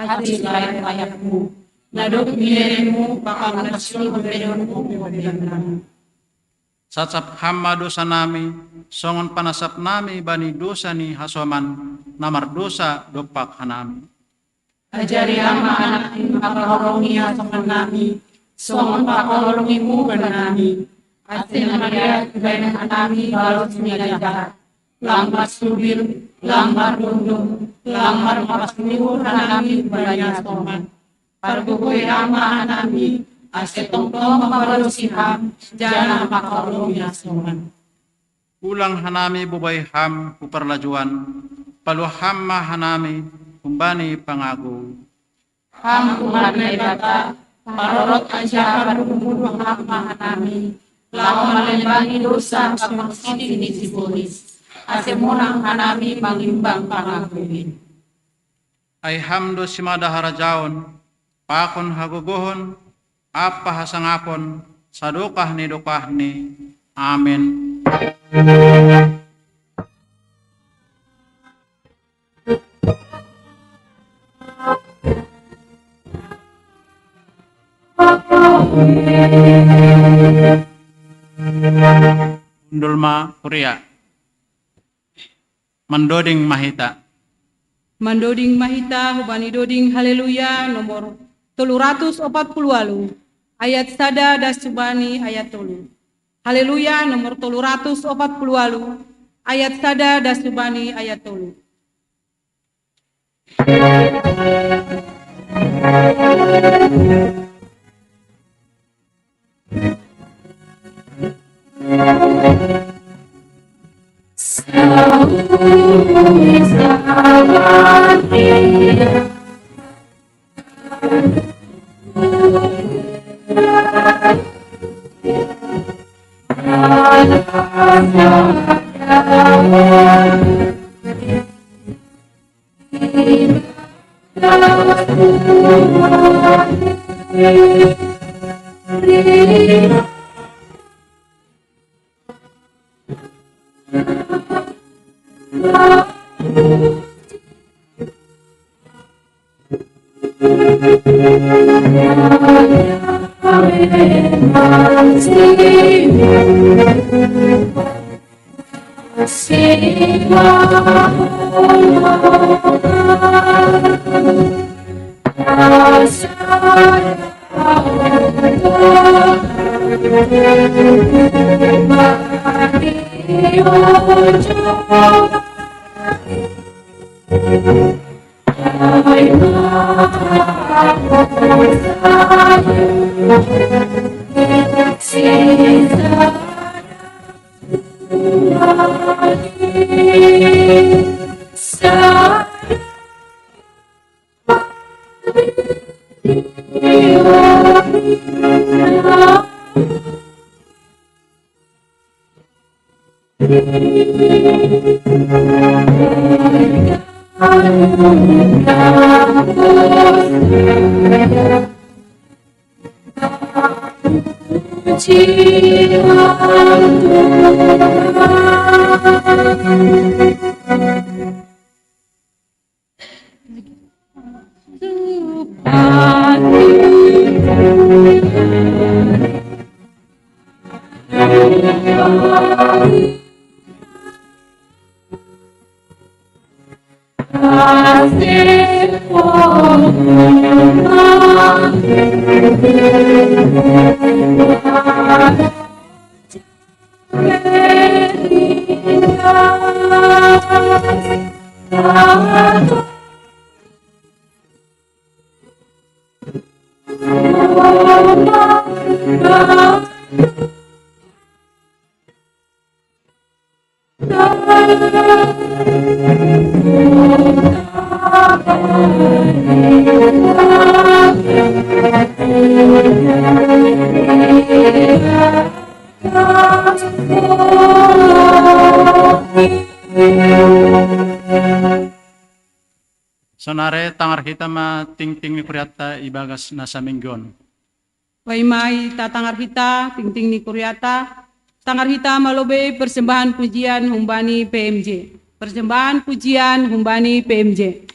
hati layak-layakmu, nadok miremu pakang nasul bebenmu bebenmu. Sacap hamba dosa nami, songon panasap nami bani dosa ni hasoman, namar dosa dopak hanami. Ajari ama anak makaholongi hasoman nami, songon pakaholongimu benami. Asin Maria ibadah nami balut semila jahat, lambat subil, lambat dundung, lambat mapasniur hanami banyak soman. Pargugui ama hanami, asetong-tong mabalosiham, jana pakaholongi hasoman. Ulang hanami bubay ham kuparlajuan, palu hamma hanami kumbani pangagu. Ham kumanay bata, parorot aja karumudung hamma hanami, lawan malembangi dosa kapang sini si polis, asemunang hanami mangimbang pangaguin. Ay hamdo simada harajaon, pakon hagugohon, apa hasangapon, sadukah ni dukah ni, amin. Undulma Korea Mandoding Mahita hubani doding haleluya nomor 340 ayat sada das subani ayat 3. Haleluya nomor 340 ayat sada das subani ayat 3. Sonare tangar hitama ting-ting ni kuryata ibagas nasa minggon. Waimai tatangar hita ting-ting ni kuryata tangar hita malobe persembahan pujian humbani PMJ. Persembahan pujian humbani PMJ.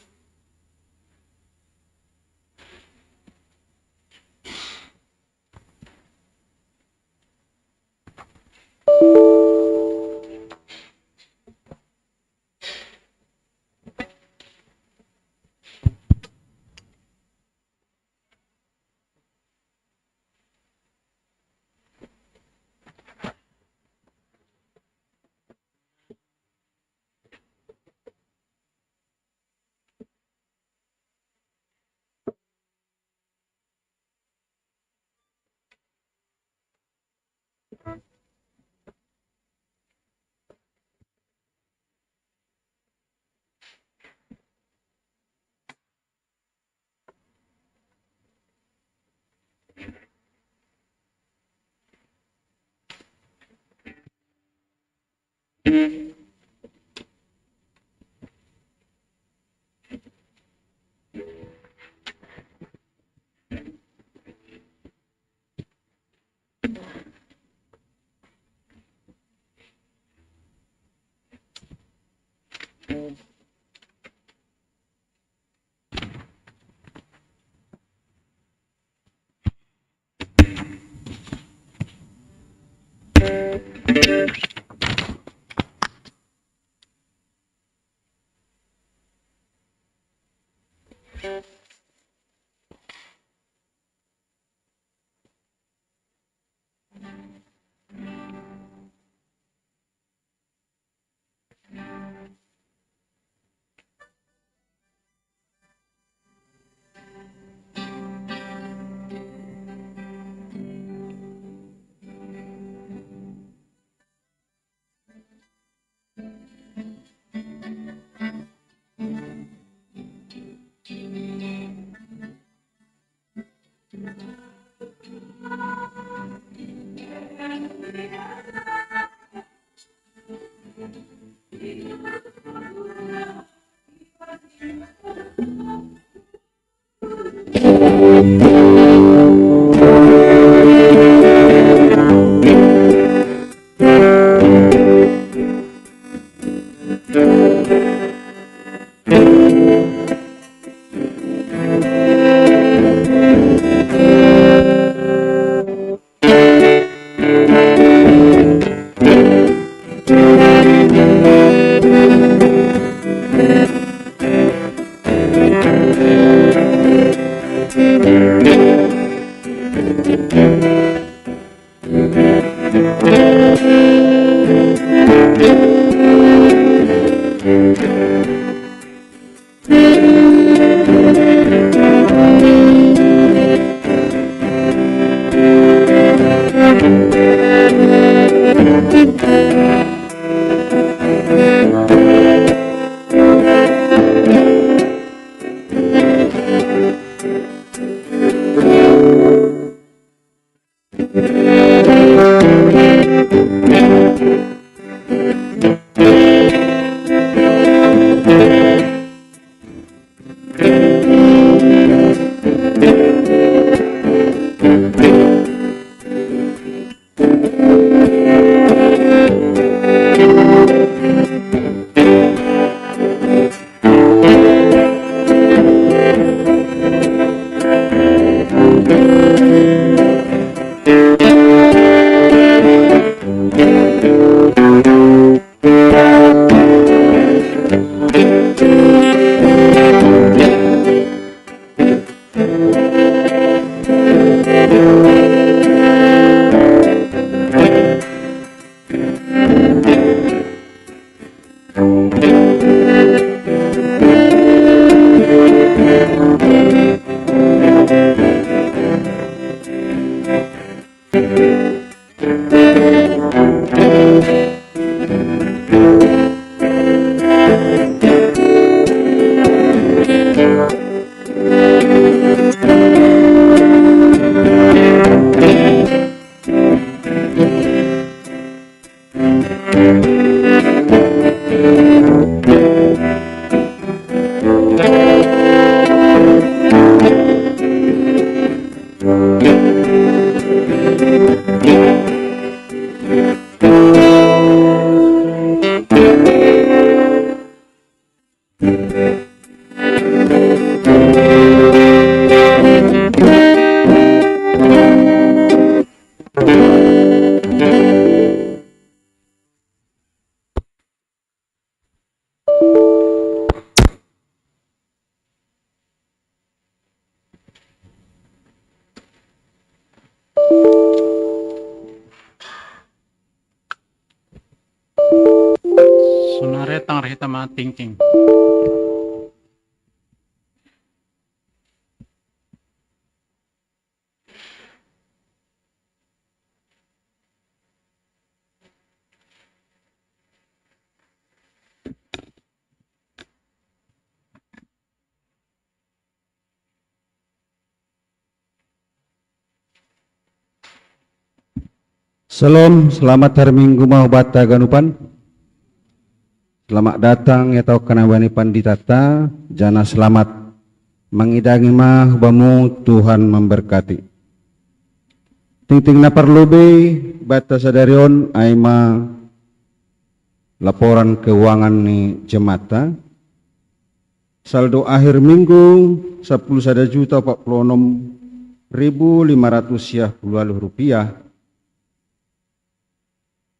Sunaretang rahitama thinking. Salam, selamat hari Minggu mau bata ganupan. Selamat datang ya tau kanawani panditata, jana selamat mengidangi mah bamu Tuhan memberkati. Ting-ting na perlubi bata sadarion aima laporan keuangan ni jemata. Saldo akhir minggu 10.046.500 rupiah.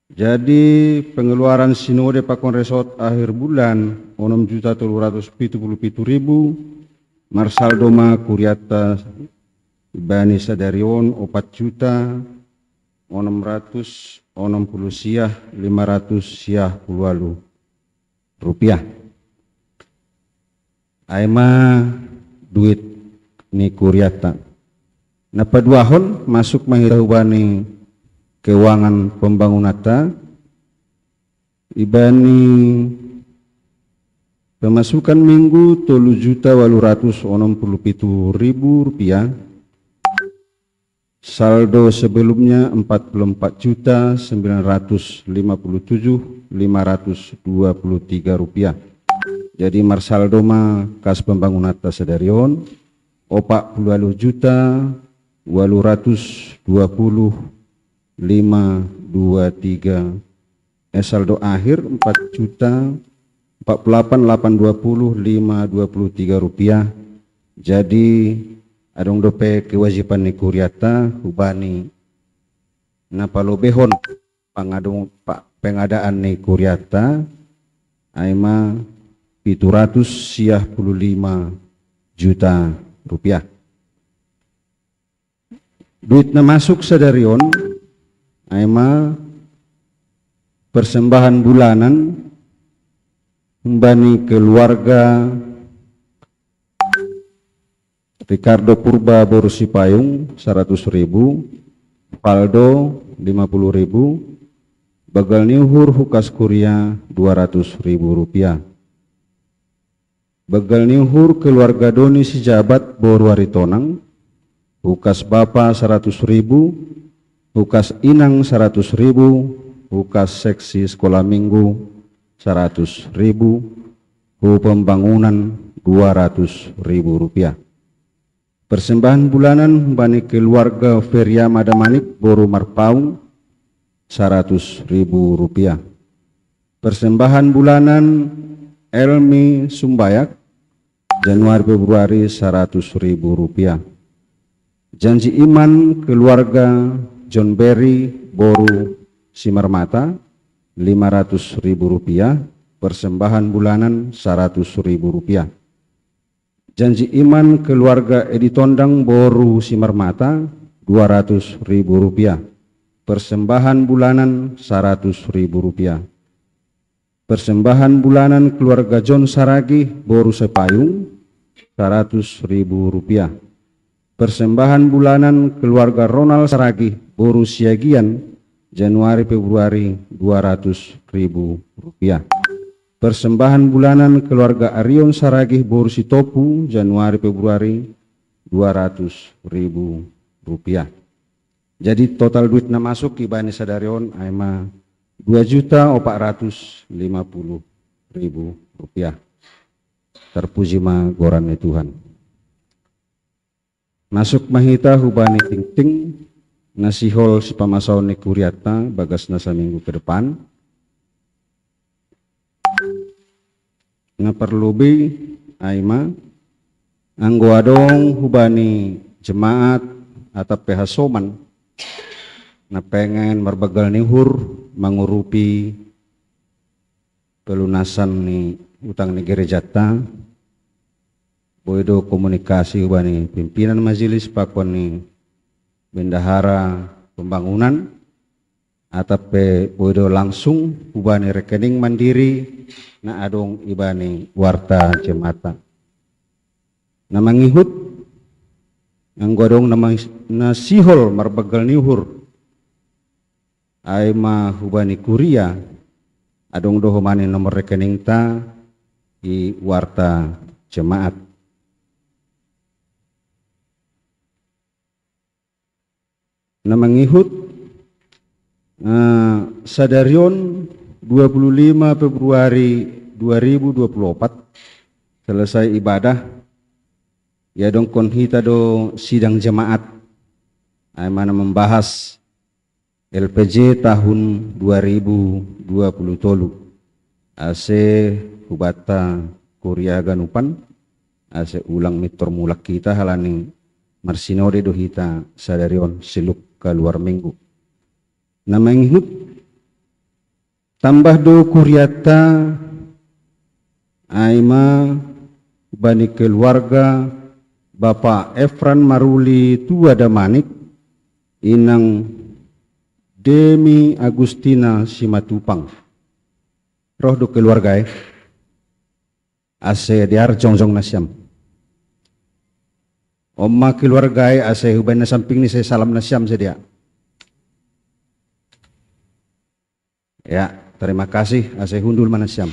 Jadi pengeluaran sinode pakon resort akhir bulan 6.377.000, marsaldo ma kuriata bani sadarion 4.660.500 rupiah. Aima duit ni kuriata. Napa duahon masuk mahirau bani keuangan pembangunata ibani pemasukan minggu 3.867.000 rupiah, saldo sebelumnya 44.957.523 rupiah. Jadi marsaldo ma kas pembangunata sedarion 40.820.523, saldo akhir 4.48.820.523 rupiah. Jadi adong dope kewajiban ni kuriata hubani napalobehon pangadong pengadaan ni kuriata aima 755 juta rupiah. Duit na masuk sadarion aima persembahan bulanan membani keluarga Ricardo Purba Borusi Payung 100.000, Paldo 50.000, Bagal Niuhur Hukas Kuria 200.000 rupiah. Bagal Niuhur keluarga Doni Sijabat Boruari Tonang Hukas Bapa 100.000, Hukas Inang 100.000, Hukas Seksi Sekolah Minggu 100.000, Hu Pembangunan 200.000 rupiah. Persembahan bulanan bani keluarga Feria Madamanik Boru Marpaung 100.000 rupiah. Persembahan bulanan Elmi Sumbayak Januari Februari 100.000 rupiah. Janji iman keluarga John Berry Boru Simarmata 500.000 rupiah, persembahan bulanan 100.000 rupiah. Janji iman keluarga Edi Tondang Boru Simarmata 200.000 rupiah, persembahan bulanan 100.000 rupiah. Persembahan bulanan keluarga John Saragi Boru Sepayung 100.000 rupiah. Persembahan bulanan keluarga Ronald Saragi Boru Siagian Januari Februari 200.000 rupiah. Persembahan bulanan keluarga Arion Saragih Boru Sitopu Januari Februari 200.000 rupiah. Jadi total duit na masuk ibani sadarion aima 2.450.000 rupiah. Terpuji ma goran Tuhan. Masuk mahita hubani ting-ting nasihol si pamasaw ni kuriata bagas na sa minggu ke depan. Nga perlubi aima anggo adong hubani jemaat atau pehasoman na pengen merbagal nihur mengurupi pelunasan ni utang ni gerejata boido komunikasi hubani pimpinan majelis pakon ni bendahara pembangunan atau boido langsung hubani rekening mandiri na adong ibani warta jemata na mangihut anggo adong na sihol marbagal nihur aima hubani kuria adong doho mani nomor rekening ta i warta jemaat. Na mangihut Sadarion 25 Februari 2024 selesai ibadah ya dong kon hita do sidang jemaat ay mana membahas LPJ tahun 2023 ase hubata Korea ganupan ase ulang mitor mulak kita halani marsinode do hita sadarion siluk keluar minggu namang hut tambah do kuriata aima bani keluarga Bapak Efran Maruli Tua Damanik inang Demi Agustina Simatupang roh do keluarga ase diar jongjong nasyam omma keluarga ase huban na samping ni saya salam nasyam sedia. Ya, terima kasih ase hundul manasyam.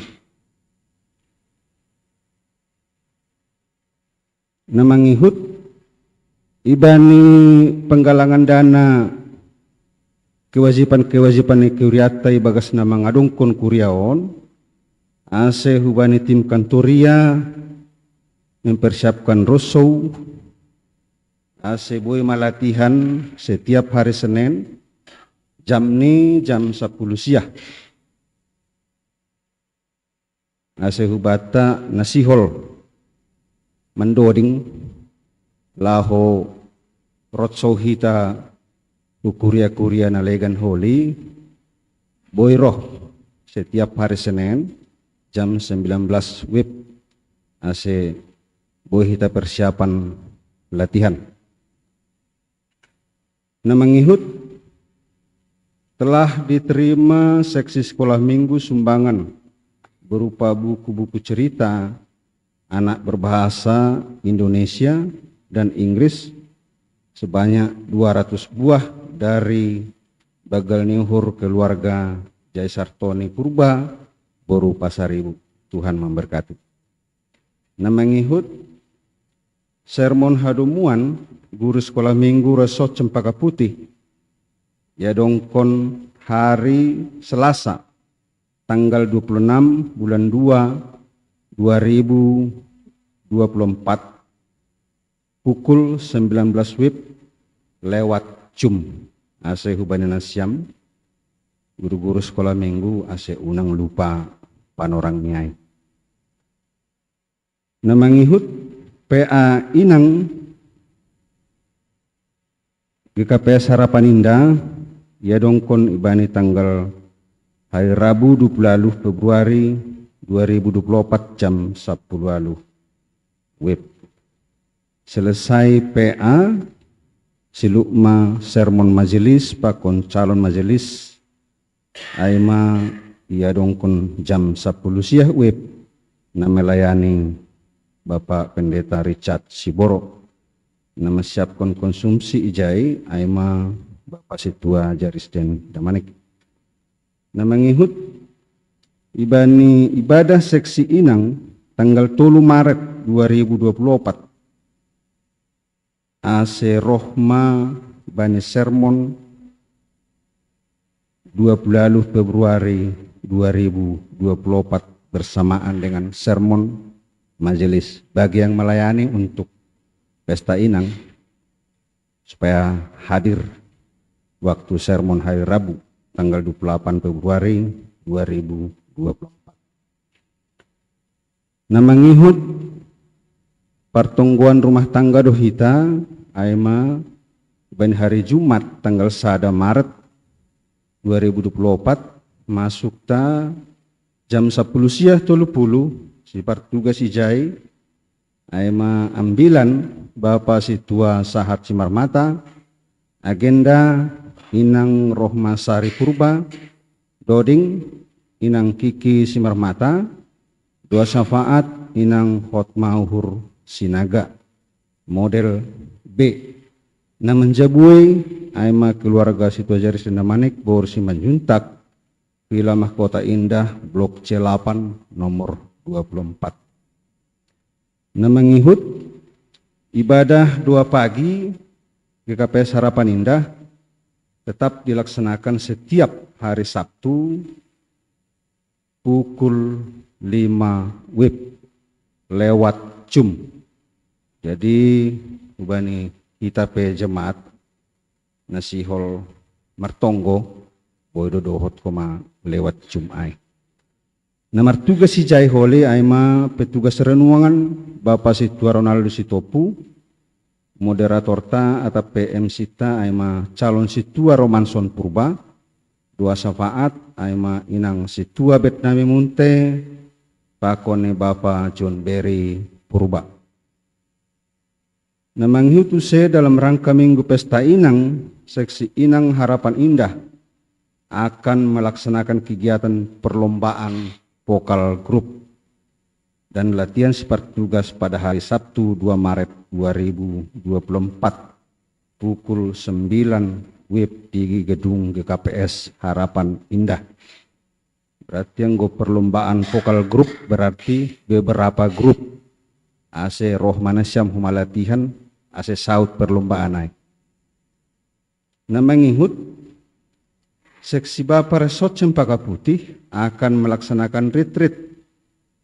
Namangihut ibani penggalangan dana kewajiban ni kuriatai bagas nama ngadungkon kuriaon ase hubani tim kantoria mempersiapkan rosou ase boy malatihan setiap hari Senin jam 10 siang ase hubata nasihol mendoding laho rotsou hita ukuria nalegan holi boy roh setiap hari Senin jam 19 WIB ase boy hita persiapan latihan namangihut telah diterima seksi sekolah minggu sumbangan berupa buku-buku cerita anak berbahasa Indonesia dan Inggris sebanyak 200 buah dari Bagal Nihur keluarga Jai Sartoni Purba Boru Pasaribu. Tuhan memberkati. Namangihut sermon hadumuan guru sekolah minggu Resort Cempaka Putih ya dongkon hari Selasa tanggal 26 bulan 2 2024 pukul 19 WIB lewat Zoom ase hubani nasyam guru-guru sekolah minggu ase unang lupa panorang nyai namangihut PA Inang GKPS Harapan Indah ya dongkon ibani tanggal hari Rabu 20 Februari 2024 jam 10 WIB selesai PA silukma sermon majelis pakon calon majelis aima ya dongkon jam 10 siang WIB na melayani Bapak Pendeta Richard Siboro nama siapkan konsumsi ijai aima Bapak Situa Jarisden Damanik namangihut ibani ibadah seksi Inang tanggal 3 Maret 2024 ase rohma bani sermon 20 Februari 2024 bersamaan dengan sermon majelis bagi yang melayani untuk pesta Inang supaya hadir waktu sermon hari Rabu tanggal 28 Februari 2024. Namangihut pertungguan rumah tangga dohita aima ben hari Jumat tanggal 1 Maret 2024 masuk ta jam 10 siang 30 sifar tugas ijai aima ambilan Bapak Situa Sahat Simarmata agenda Inang Rohmasari Purba Doding Inang Kiki Simarmata doa syafaat Inang Hotmauhur Sinaga model B na menjabui aima keluarga Situa Jaris Damanik Bor Simanjuntak Villa Mahkota Indah Blok C8 nomor 24 na mengihut ibadah 2 pagi GKPS Harapan Indah tetap dilaksanakan setiap hari Sabtu pukul 5 WIB lewat Zoom. Jadi ubani kita pe jemaat nasihol martonggo boydo dohot koma lewat Zoom ai. Nomor tugas si jai holi aima petugas renungan Bapak Situa Ronaldo Sitopu, moderator ta atau PM Sita aima calon Situa Romanson Purba, dua syafaat aima inang Situa Betnami Munte, pakone Bapak John Berry Purba. Namang hiutu se dalam rangka Minggu Pesta Inang, seksi Inang Harapan Indah akan melaksanakan kegiatan perlombaan vokal grup dan latihan seperti tugas pada hari Sabtu 2 Maret 2024 pukul 9 WIB di gedung GKPS Harapan Indah. Berarti yang perlombaan vokal grup berarti beberapa grup ase roh manasyam huma latihan ase saut perlombaan ai. Namang ingut Seksi Bapak Resort Cempaka Putih akan melaksanakan retreat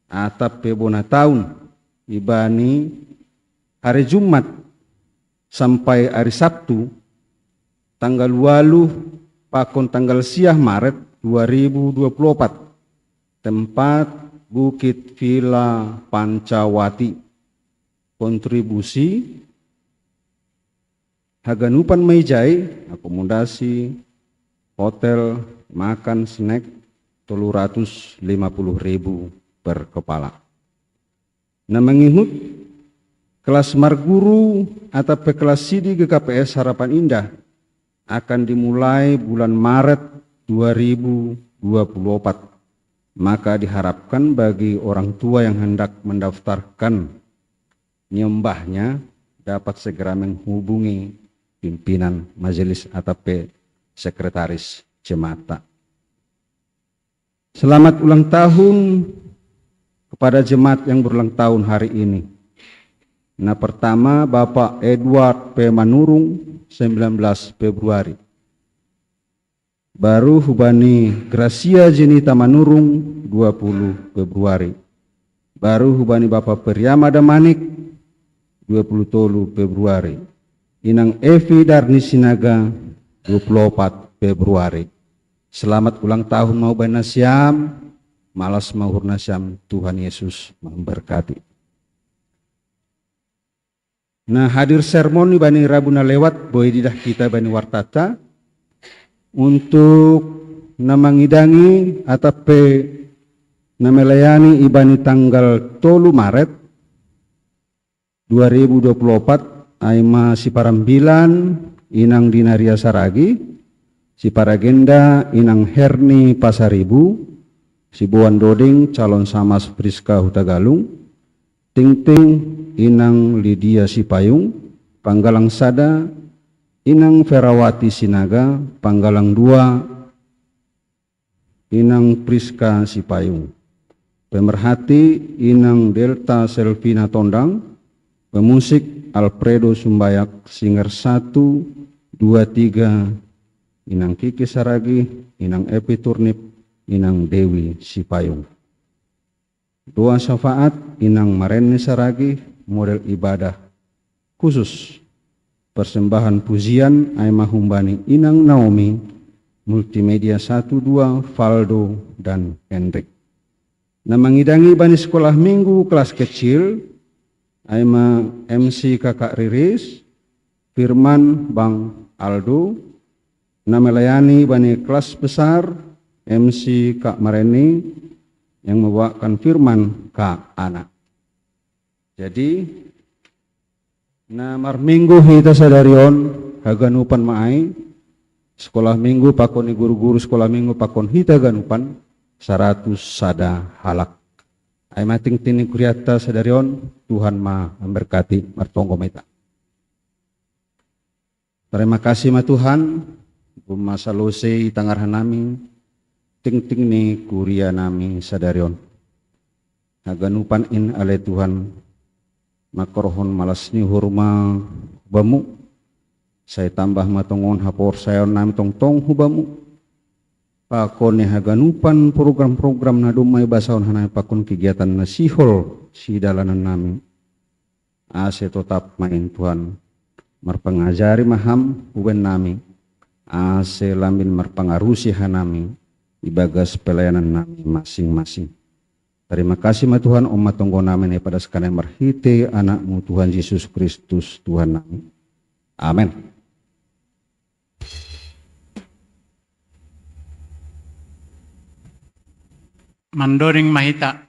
atap pebona tahun ibani hari Jumat sampai hari Sabtu tanggal 8 pakon tanggal siah Maret 2024 tempat Bukit Villa Pancawati. Kontribusi haganupan mejai akomodasi hotel, makan, snack, 350.000 per kepala. Nah mengikut kelas marguru atau kelas sidi GKPS Harapan Indah akan dimulai bulan Maret 2024. Maka diharapkan bagi orang tua yang hendak mendaftarkan nyembahnya dapat segera menghubungi pimpinan majelis atau sekretaris jemaat. Selamat ulang tahun kepada jemaat yang berulang tahun hari ini. Nah pertama Bapak Edward P. Manurung 19 Februari. Baru hubani Gracia Jenita Manurung 20 Februari. Baru hubani Bapak Periama Damanik 23 Februari. Inang Evi Darni Sinaga 24 Februari. Selamat ulang tahun mau Nasyam, malas mahur Nasyam, Tuhan Yesus memberkati. Nah hadir sermon bani Rabuna lewat boy didah kita bani wartata untuk namangidangi atau namelayani ibani tanggal 3 Maret 2024 aima si parambilan Inang Dinaria Saragi, si Paragenda Inang Herni Pasaribu, si Buan Doding calon Samas Priska Hutagalung, Ting Ting Inang Lydia Sipayung, Panggalang Sada Inang Ferawati Sinaga, Panggalang 2 Inang Priska Sipayung, pemerhati Inang Delta Selvina Tondang, pemusik Alfredo Sumbayak, singer 1, 2, 3, Inang Kiki Saragi, Inang Epi Turnip, Inang Dewi Sipayung. Doa syafaat Inang Mareni Saragi, model ibadah khusus. Persembahan pujian Aima Humbani Inang Naomi, multimedia 1, 2, Valdo dan Hendrik. Namangidangi bani sekolah minggu kelas kecil Aima MC Kakak Riris, Firman Bang Aldo, namelayani bani kelas besar MC Kak Mareni yang membawakan firman Kak Ana. Jadi namar minggu kita sadarion haganupan maai sekolah minggu pakoni guru-guru sekolah minggu pakon hita ganupan 100 sada halak. Ai mating tini kuriata sadarion Tuhan ma memberkati martonggo meta. Terima kasih ma Tuhan masa lose tangarhan nami ting-ting ni kuria nami sadarion. Haganupan in ale Tuhan makorohon malas ni hurma bamu Saya tambah matongon hapor sayon nami tong hubamu. Pakon haganupan program-program na dumay basaon hanay pakon kegiatan na sihol si dalanan nami. Ase tetap main Tuhan. Marpangajari maham uben nami. Ase lamin marpangarusi hanami. Ibagas pelayanan nami masing-masing. Terima kasih ma Tuhan umat tonggo namin pada sekarang marhite anakmu Tuhan Yesus Kristus Tuhan nami. Amin. Mandoring mahita.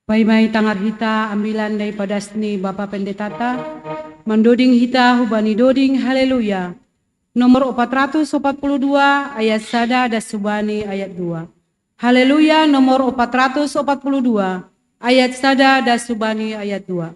Paimai tangar hita ambilan daripada seni Bapak Pendetata, mendoding hita hubani doding haleluya. Nomor 442 ayat sada dan subani ayat 2. Haleluya nomor 442 ayat sada dan subani ayat 2.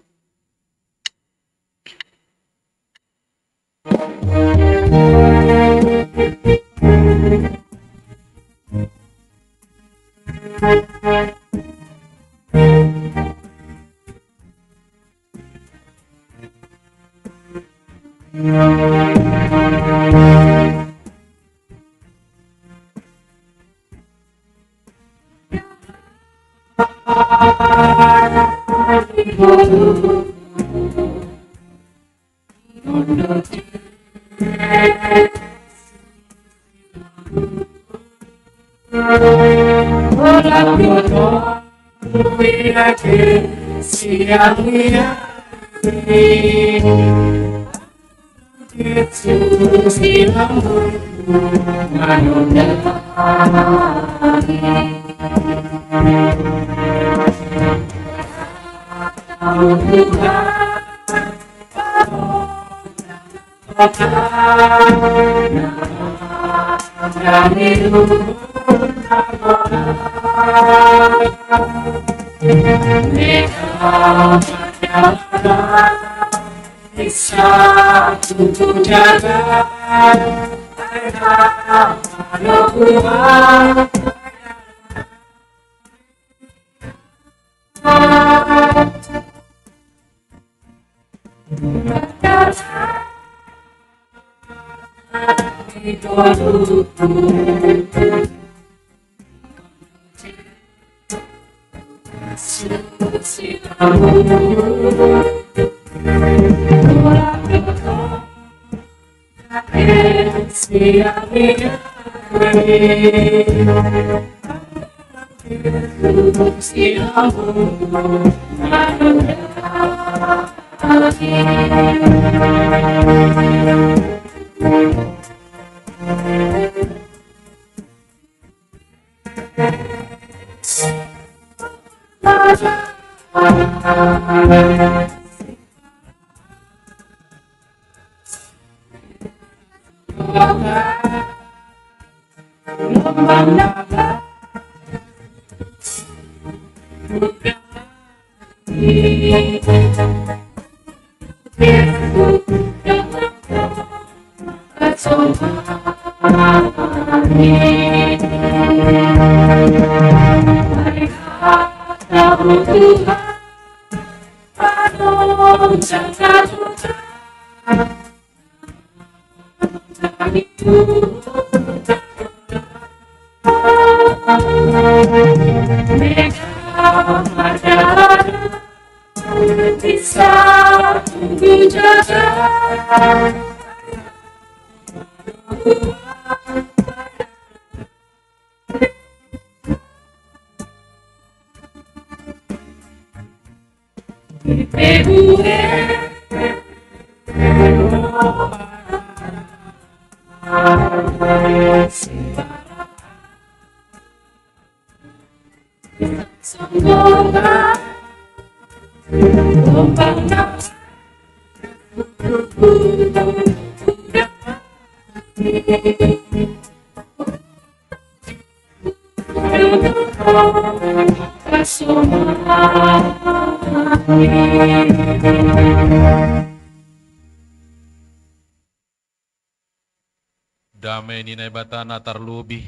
Damai ninai batana tarlubih,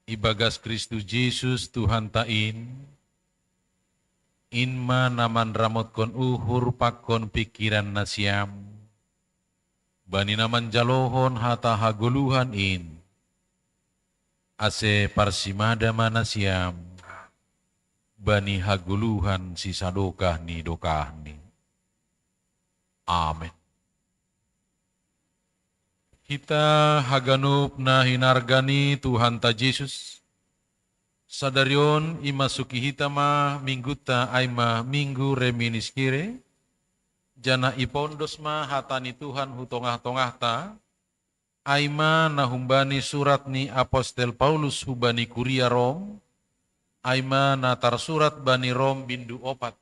ibagas Kristus Yesus Tuhan tain, Inma naman ramot kon uhur pakon pikiran nasyam. Bani naman jalohon hata haguluhan in. Ase parsimada manasyam. Bani haguluhan si sadokah ni dokah ni. Amin. Kita haganup na hinargani Tuhan ta Yesus. Sadarion imasuki hitama mingguta ay minggu reminis kire. Jana ipondos ma hatani Tuhan hutongah-tongah ta. Aima nahumbani surat ni Apostel Paulus hubani Kuria Rom. Aima natar surat bani Rom bindu opat.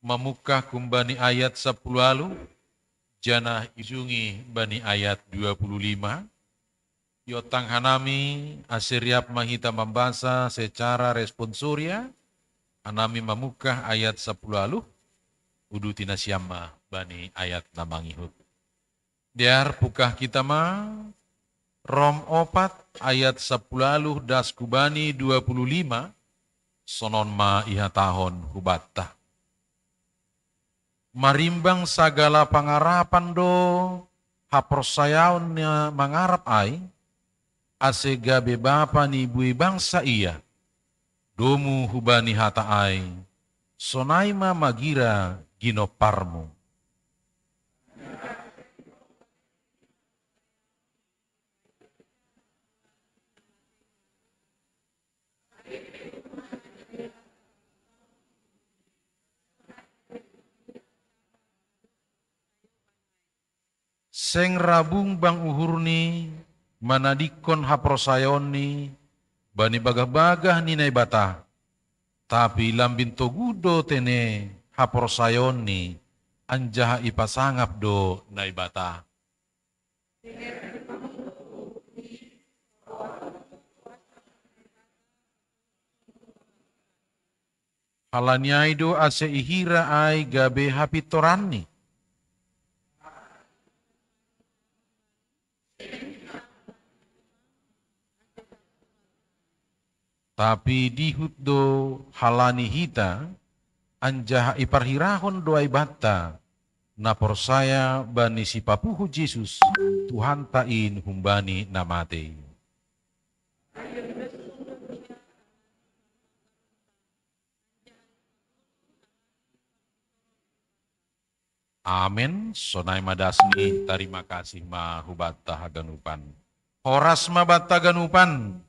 Mamukah kumbani ayat 10 lalu. Jana ijungi bani ayat 25. Yotang hanami asiriap mahita membasa secara responsoria. Anami mamukah ayat 10 lalu. Udutina siama bani ayat namangihut. Diar pukah kita ma Rom 4 ayat 10 lalu das kubani 25. Sonon ma iha tahun hubatta. Marimbang sagala pangarapan do haprosayaon na mangarap ay ase gabe bapa ni bui bangsa iya domu hubani hata ay sonaima magira ginoparmu. Seng rabung bang uhurni manadikon haprosayon ni bani bagah-bagah ni naibata. Tapi lambin togudo tene haprosayon ni anjaha ipasangap do naibata. Halanyai do ase ihira ay gabe hapitorani. Tapi dihut do halani hita anjaha iparhirahon doai bata na persaya bani si papuhu Jesus Tuhan tain humbani namate. Amin. Sonai madasni terima kasih mahubata haganupan. Horas mabata ganupan.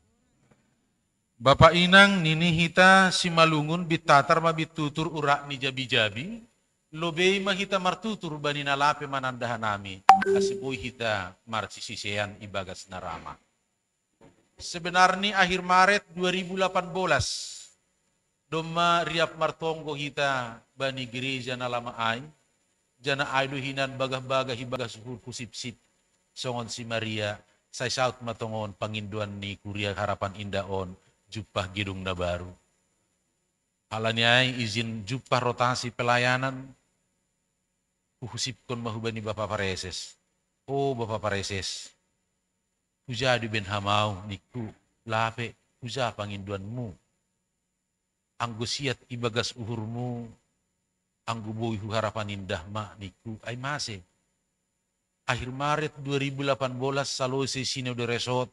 Bapak inang nini hita si malungun bitatar mabitutur urak ni jabi-jabi. Lobei mahita martutur bani nalape manandahan nami. Asipoy hita marsisisean ibagas narama. Sebenarnya akhir Maret 2018. Doma riap martonggo hita bani gereja nalama ay. Jana aydo hinan bagah-bagah hibagas kusip-sip. Songon si Maria. Say saut matongon panginduan ni Kuria Harapan Indaon. Jupah Gidung na baru. Halanya izin jupah rotasi pelayanan. Uhusipkon mahubani Bapak Pareses. Oh Bapak Pareses. Puja di ben hamau niku lape puja panginduanmu. Anggo siat ibagas uhurmu. Anggo boy harapan indah ma niku ay mase. Akhir Maret 2018 salosi sino de resort.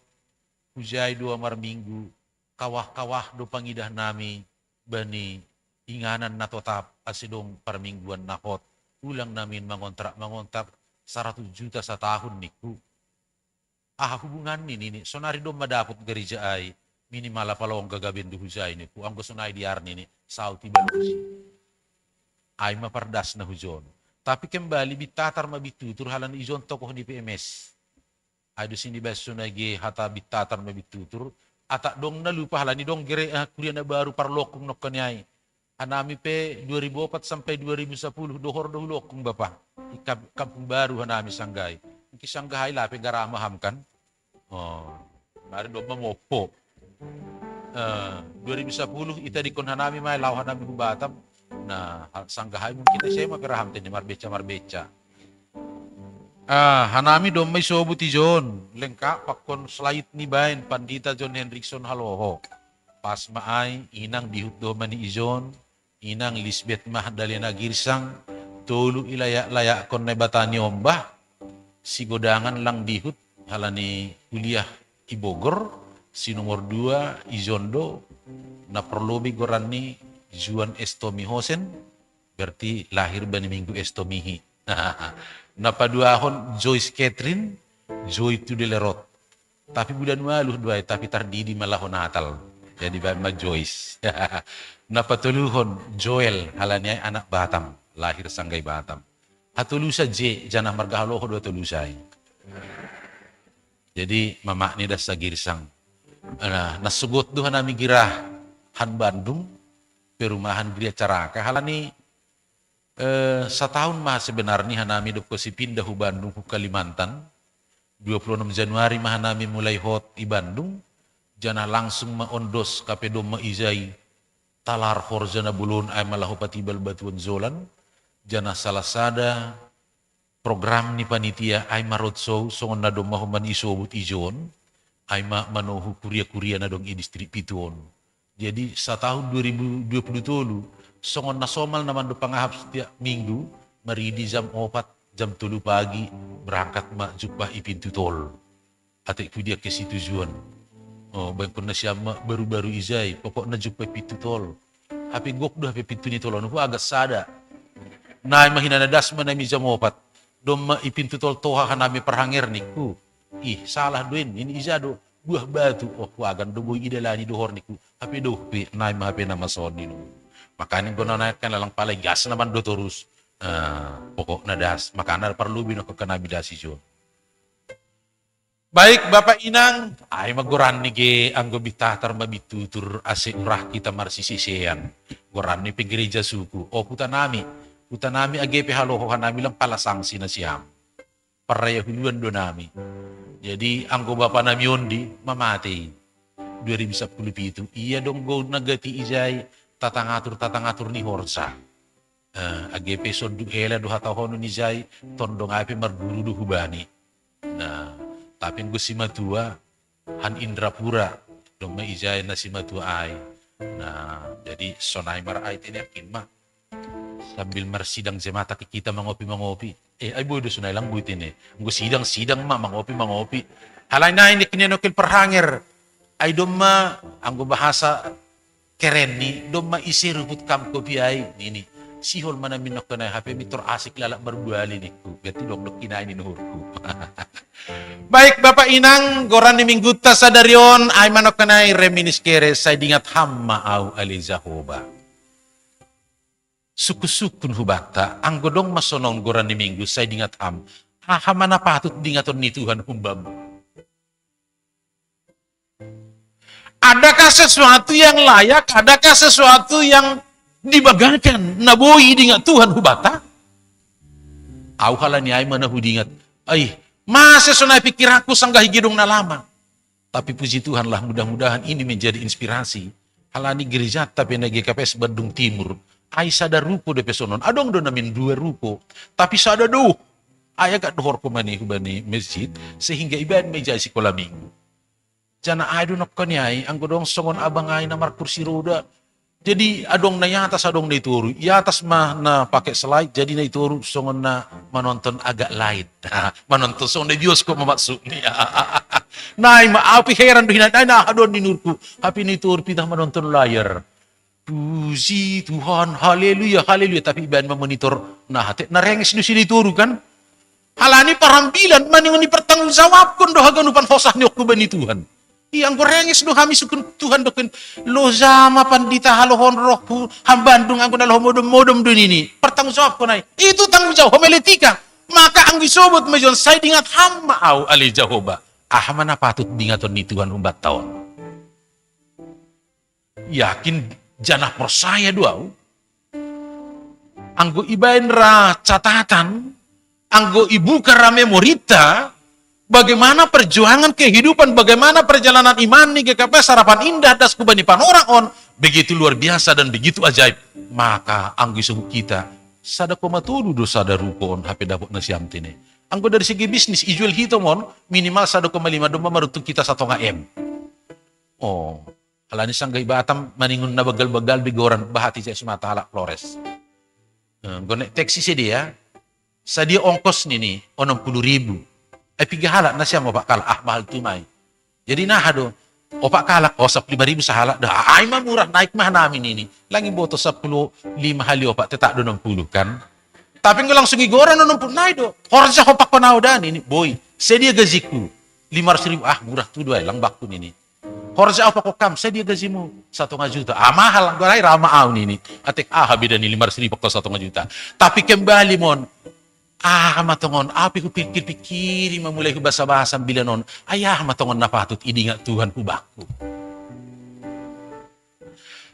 Pujay 2 minggu. Kawah-kawah do pangidah nami bani inganan na totap asidong parmingguan nakot ulang namin mangontrak 100 juta sa tahun niku. Hubungan ni sonari do madapot gereja ay minimal palawang gagabin do hujay niku ang gusto na diar ni sauti balusi ay mapardas na hujon. Tapi kembali bitatar mabitutur halan ijon tokoh ni PMS ay do sini beso nagi hata bitatar mabitutur. Atak dong na lupa halani dong gere kuliah na baru parlokong nok kanyai. Hanami pe 2004 sampai 2010 dohor dohulokong bapa. Kampung baru hanami sanggay. Iki sanggahay lape garama hamkan. Oh, mari do mamopo. 2010 ita dikon hanami may law hanami hubatam. Na sanggahay mo kita siya mapiraham tini marbeca. Hanami dom may sobuti John. Lengkap pakon slide ni bain Pandita John Hendrickson Haloho. Pas maay inang dihut do mani Ijon. Inang Lisbeth Magdalena Girsang, tolu ilayak-layak kon na batani ombah, si godangan lang dihut, halani kuliah i Bogor, si nomor 2 Izondo, na perlobi gorani Juan Estomi Hosen, berarti lahir bani minggu Estomihi. Na paduahon Joyce Catherine, Joy Tudelerot. Tapi bulan malu dua, tapi tardidi malahon Natal. Jadi ma Joyce. Na patuluhon Joel, halani anak Batam, lahir Sanggay Batam. Hatulusa J, janah margahaloho dua tulusay. Jadi mama ni dah sa Girsang. Nasugot doha nami girah han Bandung, perumahan Gria Caraka. Halani setahun mah sebenarnya hanami dok si pindah hu Bandung hu Kalimantan. 26 Januari mah hanami mulai hot i Bandung. Jana langsung maondos kapedom maizai talar horzana bulun ay malahu patibal batuan zolan. Jana salah sada program ni panitia ay marotso songon na dong mahuman isobut ijon ay manohu kuria-kuria na dong industri pituon. Jadi sa tahun 2020 songon na somal naman do pangahap setiap minggu maridi jam 4 jam 3 pagi berangkat jupah i pintu tol. Atik ku dia ke situ tujuan. Oh, bangkon na siya baru-baru izay pokok na jupah pintu tol. Hapi gok do hapi pintu ni tolon ko agak sada. Na mahinanadas man na mi jam 4. Dom ipintu tol toha hanami perhanger niku. Ih, salah duin. Ini izado buah batu. Oh, wagan do boy idalani dohor niku. Hape do pi naim hape nama soni no. Makanya guna naikkan lalang palay gas naman do terus. Pokok nadas. Makanya perlu bino ke kanabidasi jo. Baik Bapak Inang, ay maguran ni ge anggo bitatar mabitutur ase urah kita marsisisean. Guran ni pinggereja suku. Oh, putanami agepe halohohan nami lang pala sangsi na siyam. Paraya huluan do nami. Jadi anggo bapa nami yondi mamati. 2017 iya dong go nagati ijay tatangatur ni Horsa. Agepe sondu hela do hatahon ni jay tondong ape marguru do hubani. Nah, tapi anggo simatua han Indrapura dong maijay na simatua ay. Nah, jadi sonay maray tinakin ma. Sambil marsidang semata kita mangopi. Ay boy do sunay lang buitin Nggo sidang mangopi. Halay na ini kinenokil perhanger. Ay domma anggo bahasa keren ni domma isiruput kam kopi ay nini. Sihol manamin nok kanay hape mitor asik lalak berbuali niku. Berarti dok kinain ni nuhurku. Baik Bapak Inang, goran ni minggu ta sadarion ay manok kanay reminis kere say dingat hamma au aliza hoba. Suku-sukun hubata, ang godong masonong goran ni minggu, say dingat hamana patut dingaton ni Tuhan humbam. Adakah sesuatu yang layak, adakah sesuatu yang dibanggakan, naboi dingat Tuhan hubata? Au halani ay manahu dingat, ay, masa sonay pikir aku sanggah higidong na lama. Tapi puji Tuhan lah, mudah-mudahan ini menjadi inspirasi. Halani gereja tapi na GKPS Bandung Timur, ay sada rupo de pesonon. Adong do namin 2 rupo. Tapi sada do. Ay agak dohor ko mani hubani masjid. Sehingga iban meja sekolah minggu. Jana ay do nak kanyay. Ang godong songon abang ay na kursi roda. Jadi adong na yatas adong na ituro. Yatas mah na pakai slide. Jadi na ituro songon na menonton agak light. Menonton songon na bioskop mamasuk niya. Nay maapi heran do hinat. Ay na adon ninurku. Hapi nituro pindah menonton layar. Puji Tuhan, haleluya. Tapi iban memonitor, nah hati narengis di sini turu kan? Halani parambilan, maningon ni pertanggungjawab kun doha ganupan fosah ni okubani Tuhan. Iyang gorengis do hami sukun Tuhan doken lo zama pandita halohon rohku hambandung angko nalohon modom dun ini. Pertanggungjawab ko nai. Itu tanggung jawab homiletika. Maka ang gisobot majon say dingat hamma au ali Jehovah. Mana patut dingaton ni Tuhan umbat taon. Yakin janah persaya doau. Anggo ibain ra catatan, anggo ibuka ra memorita, bagaimana perjuangan kehidupan, bagaimana perjalanan iman nih GKP sarapan indah das kubanipan orang on, begitu luar biasa dan begitu ajaib. Maka anggo suhu kita sada komatudu do sada rupon hape dapot na siam tine. Anggo dari segi bisnis ijual hitomon minimal 1,5 domba marutuk kita 1,5 M. Oh, Alani sanggai Batam maningun na bagal-bagal bigoran bahati saya sumata halak Flores. Gonek teksi sedia, sadia ongkos nini 60.000. Piga halak na siya mo pak kalak mahal tumay. Jadi nah do, opak kalak 15.000 sahalak dah. Ay murah naik mah namin ini. Lagi boto 15 hali opak tetak do 60 kan. Tapi nggak langsung igoran do 60 naik do. Horja opak panau dan ini boy. Sedia gajiku 500.000 murah tuh dua lang bakun ini. Horja apa kokam, saya dia gajimu 1,5 juta. Mahal, gue rama aun ini. Atik beda nih 500.000 kok 1,5 juta. Tapi kembali mon, matongon, api ku pikir-pikiri memulai ku basa-basa bilanon. Matongon na patut idingat Tuhan ku baku.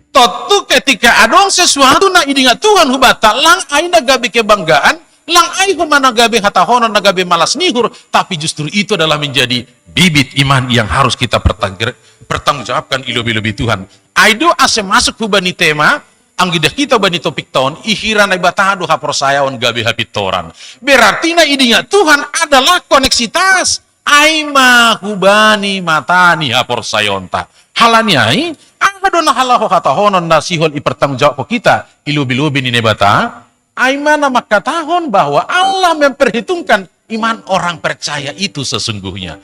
Totu ketika adong sesuatu na idingat Tuhan ku bata, lang ay nagabi kebanggaan, lang ay humanagabi hatahonan nagabi malas nihur, tapi justru itu adalah menjadi bibit iman yang harus kita pertanggungjawabkan ilobi-lobi Tuhan. Aido ase masuk ku bani tema, anggidah kita bani topik tahun, ihiran ay batado haprosayawan gabi hapitoran. Berarti na idingat Tuhan adalah koneksitas. Aima kubani matani haporsayonta. Halaniai, ado na halaho hatahonan na sihol ipertanggungjawab ko kita, ilobi-lobi ni nebata. Aimana makatahon bahwa Allah memperhitungkan iman orang percaya itu sesungguhnya.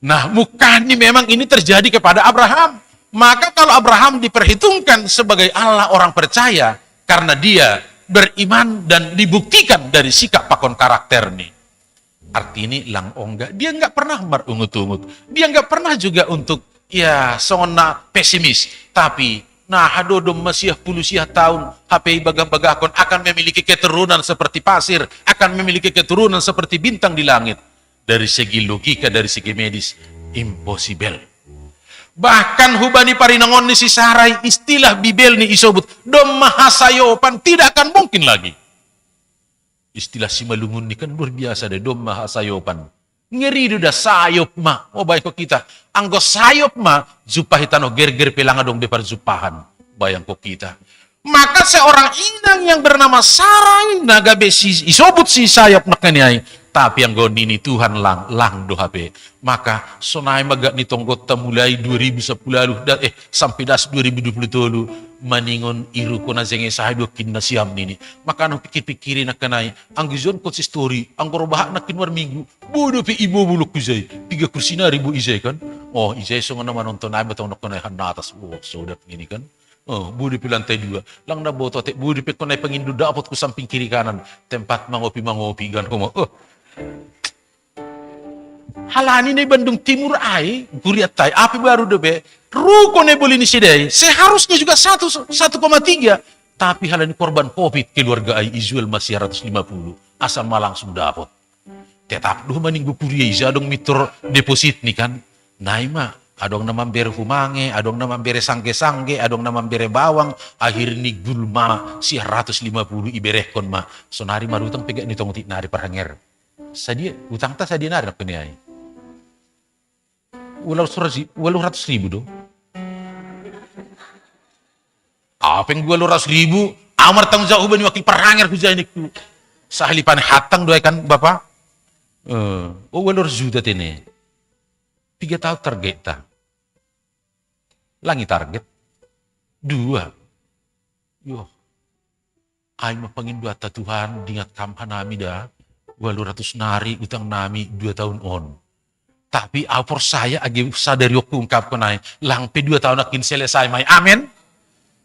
Nah, mukanya memang ini terjadi kepada Abraham. Maka kalau Abraham diperhitungkan sebagai Allah orang percaya, karena dia beriman dan dibuktikan dari sikap pakon karakter nih. Artinya lang onggak, dia nggak pernah marungut-ungut. Dia nggak pernah juga untuk sona pesimis. Tapi hadodom masih puluh tahun HP bagah-bagahkon akan memiliki keturunan seperti pasir, akan memiliki keturunan seperti bintang di langit. Dari segi logika, dari segi medis, impossible. Bahkan hubani parinangon ni si sarai, istilah Bibel ni isobut, dom mahasayopan tidak akan mungkin lagi. Istilah si malungun ni kan luar biasa deh, dom mahasayopan. Ngeri dah sayop ma, baik kok kita. Anggo sayop ma, zupahitano ger-ger pelangadong depar zupahan. Bayang kok kita. Maka seorang inang yang bernama Sarai nagabe si isobut si sayap nakaniai. Tapi yang gondini Tuhan lang do HP. Maka sonai magak nitong gota mulai 2010 sampai das 2020 maningon iru ko na zenge sahibo kinna siam nini. Maka ano pikir-pikirin na kanay ang gizon konsistori ang gorobahak na kinwar minggu bodo pi ibo bulok kuzay 3 kursi na ribu izay kan. Izay so nga naman nonton ay batong nakunay hanatas sodap ngini kan. Budi pi lantai 2 lang na boto te budi pi kunay pangindu dapat ku samping kiri kanan tempat mangopi gan ko halani ni Bandung Timur ay guriat tay api baru debe ruko ne boleh ni sidai seharusnya juga 1,3 tapi halani korban COVID keluarga ay izual masih 150 asal malang langsung dapat tetap duh maning bukuria izadong mitur deposit ni kan naima adong naman bere humange, adong naman bere sangge-sangge, adong naman bere bawang, akhir ni gulma si 150 iberehkon ma. So nari marutang pega nitong ti nari parhanger. Sadia utang ta sadia nari nak peniai. 800.000 do. Apeng 200.000 amar tanggung jawab bani wakil parhanger hujai niku. Sahlipan hatang doai kan Bapak. 200 juta tene. 3 tahun target ta. Langi target 2. Yo. Ay mapangin duata Tuhan dingat kamhan nami dah 200 nari utang nami 2 tahun on. Tapi apor saya agi sadari aku ungkap ko nai lang pe 2 tahun akin selesai mai. Amin.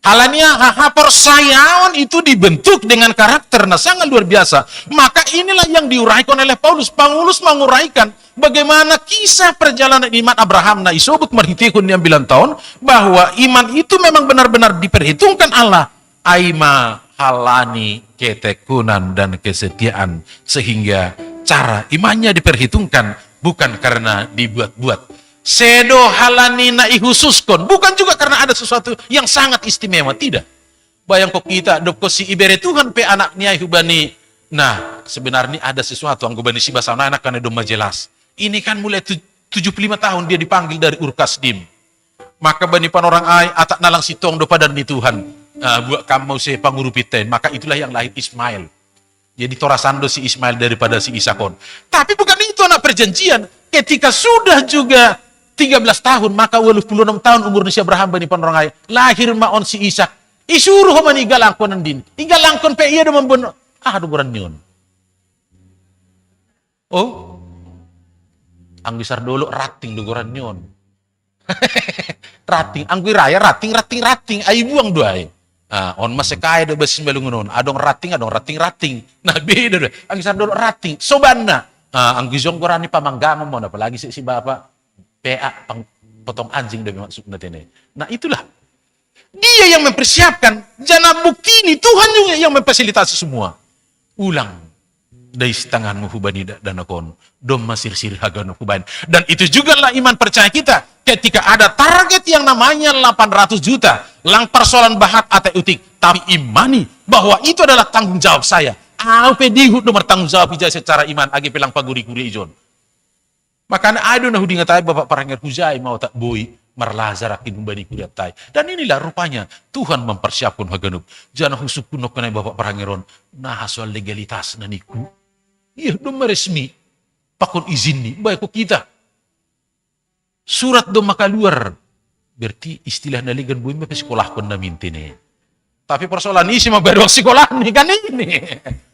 Halanya hapor sayawan itu dibentuk dengan karakter na sangat luar biasa. Maka inilah yang diuraikan oleh Paulus. Paulus menguraikan bagaimana kisah perjalanan iman Abraham na isobut marhitihun yang 9 tahun bahwa iman itu memang benar-benar diperhitungkan Allah. Aima halani ketekunan dan kesetiaan sehingga cara imannya diperhitungkan bukan karena dibuat-buat. Sedo halani na ihususkon bukan juga karena ada sesuatu yang sangat istimewa, tidak. Bayang kok kita doko si ibere Tuhan pe anaknya hubani. Nah, sebenarnya ada sesuatu ang gubani si basana anak kan doma jelas. Ini kan mulai 75 tahun dia dipanggil dari Urkasdim. Maka bani panorang ay atak nalang sitong do padan ni Tuhan. Buat kamu se pangurupiten, maka itulah yang lahir Ismail. Jadi torasando si Ismail daripada si Isakon. Tapi bukan itu anak perjanjian. Ketika sudah juga 13 tahun, maka 26 tahun umur ni si Abraham bani panorangay. Lahir maon si Ishak. Isuruh man igalangkon din. Igalangkon pe iya do mambuno. Duguran yun. Oh, ang bisar dulu rating duguran yun. Rating, ang wiraya rating, ay buang doay. On masekaya do besin belungunon. Adong rating. Nah, beda do. Ang bisar dulu rating. Soban na. Ang gizong gurani pamanggangan mo na palagi si Bapak PA pang potong anjing demi maksud natin eh. Nah, itulah. Dia yang mempersiapkan. Jangan bukti ini Tuhan juga yang memfasilitasi semua. Ulang. Dari tanganmu hubani dan akon dom masir haganu hubani. Dan itu juga lah iman percaya kita ketika ada target yang namanya 800 juta lang persoalan bahat atau utik, tapi imani bahwa itu adalah tanggung jawab saya. Apa dihut nomor tanggung jawab ija secara iman agi pelang paguri-guri ijon. Makanya ado na hudi ngatai Bapak Paranger hujai mau tak boi marlazarakin hubani kuriatai. Dan inilah rupanya Tuhan mempersiapkan haganup. Jangan husuk kunok kenai Bapak Parangeron nah soal legalitas naniku. Iya, doma resmi. Pakon izin nih, baik kita. Surat doma keluar. Berarti istilah naligan bui me sekolah pun naminti nih. Tapi persoalan ini sih mah baru sekolah nih kan ini.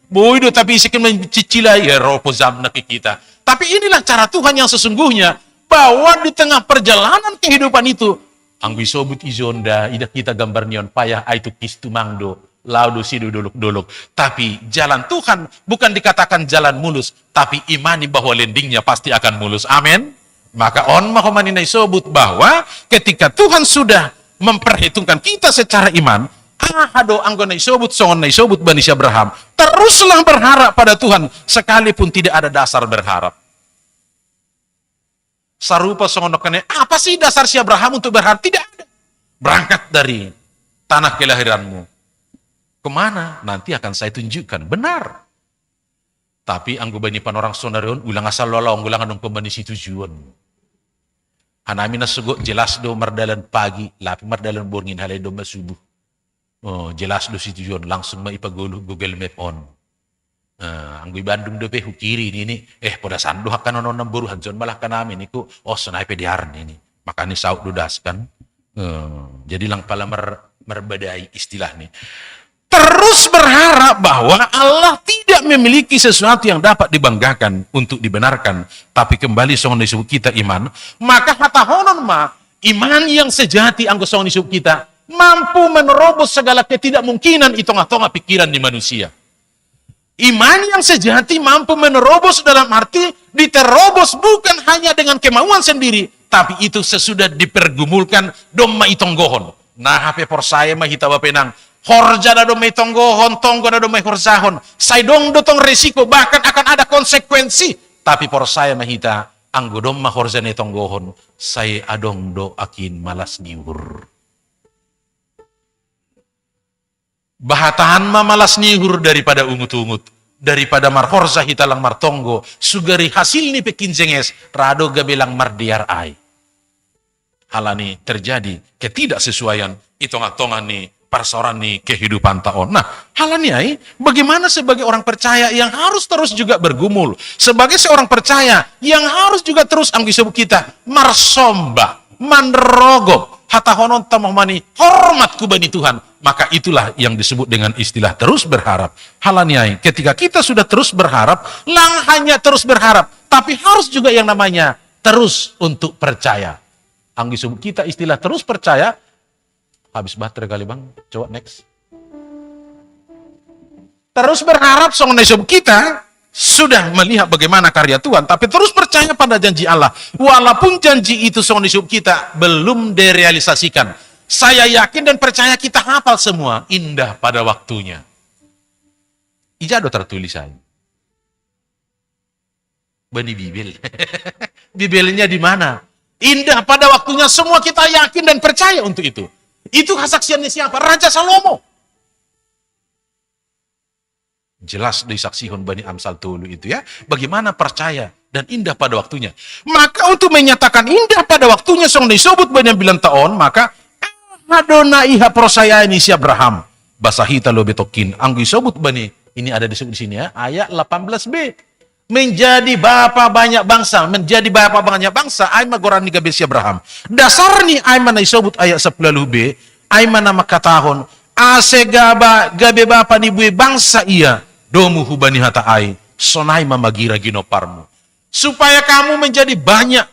Bui do tapi isikan mencicila ya ropo zamna ke kita. Tapi inilah cara Tuhan yang sesungguhnya bahwa di tengah perjalanan kehidupan itu angwi sobut izonda idak kita gambar nion payah aitu kistu mangdo. Laudu sidu dolok-dolok. Tapi jalan Tuhan bukan dikatakan jalan mulus, tapi imani bahwa landingnya pasti akan mulus. Amin. Maka on mahomaninai sobut bahwa ketika Tuhan sudah memperhitungkan kita secara iman, ahado anggonai sobut songonai sobut bani Abraham, teruslah berharap pada Tuhan sekalipun tidak ada dasar berharap. Sarupa songonokane, apa sih dasar si Abraham untuk berharap? Tidak ada. Berangkat dari tanah kelahiranmu. Kemana? Nanti akan saya tunjukkan. Benar. Tapi anggo bani panorang sonarion ulang asal lolong ulang anong pembani si tujuan. Hanami na sugo jelas do mardalan pagi, lapi mardalan borngin halay do masubuh. Oh, jelas do si tujuan langsung maipaguluh Google Map on. Anggo Bandung do pe hukiri ini pada sandu hakan onon ng buruhan zon malah ka namin iku sonay pediaran ini. Makanya saut dudas kan. Jadi lang pala merbadai istilah nih. Terus berharap bahwa Allah tidak memiliki sesuatu yang dapat dibanggakan untuk dibenarkan, tapi kembali song disebut kita iman, maka hatahonon iman yang sejati anggo song disebut kita mampu menerobos segala ketidakmungkinan itonga-tonga pikiran di manusia. Iman yang sejati mampu menerobos dalam arti diterobos bukan hanya dengan kemauan sendiri, tapi itu sesudah dipergumulkan domma itonggohon. Nah, hape persaya mahita bapenang horja na do may tonggohon, tonggo na do may horzahon. Say dong do tong resiko, bahkan akan ada konsekuensi. Tapi por saya mahita, ang godom ma horja na tonggohon, say adong do akin malas niur. Bahatahan ma malas niur daripada ungut-ungut. Daripada mar horja hitalang martonggo, sugari hasil ni pekinjenges, rado gabelang mardiar ay. Halani terjadi ketidaksesuaian, itonga-tonga ni persoalan nih kehidupan taon. Nah, halanya bagaimana sebagai orang percaya yang harus terus juga bergumul, sebagai seorang percaya yang harus juga terus anggisub kita marsomba, manrogok, hatahonon tamohmani hormatku bani Tuhan. Maka itulah yang disebut dengan istilah terus berharap. Halanya ketika kita sudah terus berharap, lang hanya terus berharap, tapi harus juga yang namanya terus untuk percaya. Anggisub kita istilah terus percaya. Habis baterai kali bang, coba next. Terus berharap song nesub kita sudah melihat bagaimana karya Tuhan, tapi terus percaya pada janji Allah. Walaupun janji itu song nesub kita belum direalisasikan. Saya yakin dan percaya kita hafal semua, indah pada waktunya. Ijado tertulis saya. Bani Bibel. Bibelnya di mana? Indah pada waktunya, semua kita yakin dan percaya untuk itu. Itu kesaksiannya siapa? Raja Salomo. Jelas disaksikan Bani Amsal Tulu itu ya. Bagaimana percaya dan indah pada waktunya. Maka untuk menyatakan indah pada waktunya song disebut Bani bilang taon, maka Adonai ha prosaya ini si Abraham. Basahita lo betokin. Anggi sebut Bani. Ini ada disebut di sini ya. Ayat 18b. menjadi bapa banyak bangsa, menjadi bapa banyak bangsa, ai magorani gabe si Abraham. Dasar ni ai mana isobut ayat 10b, ai mana makatahon, ase gabe bapa ni bue bangsa ia, domu hubani hata ai, sonai mamagira ginoparmu. Supaya kamu menjadi banyak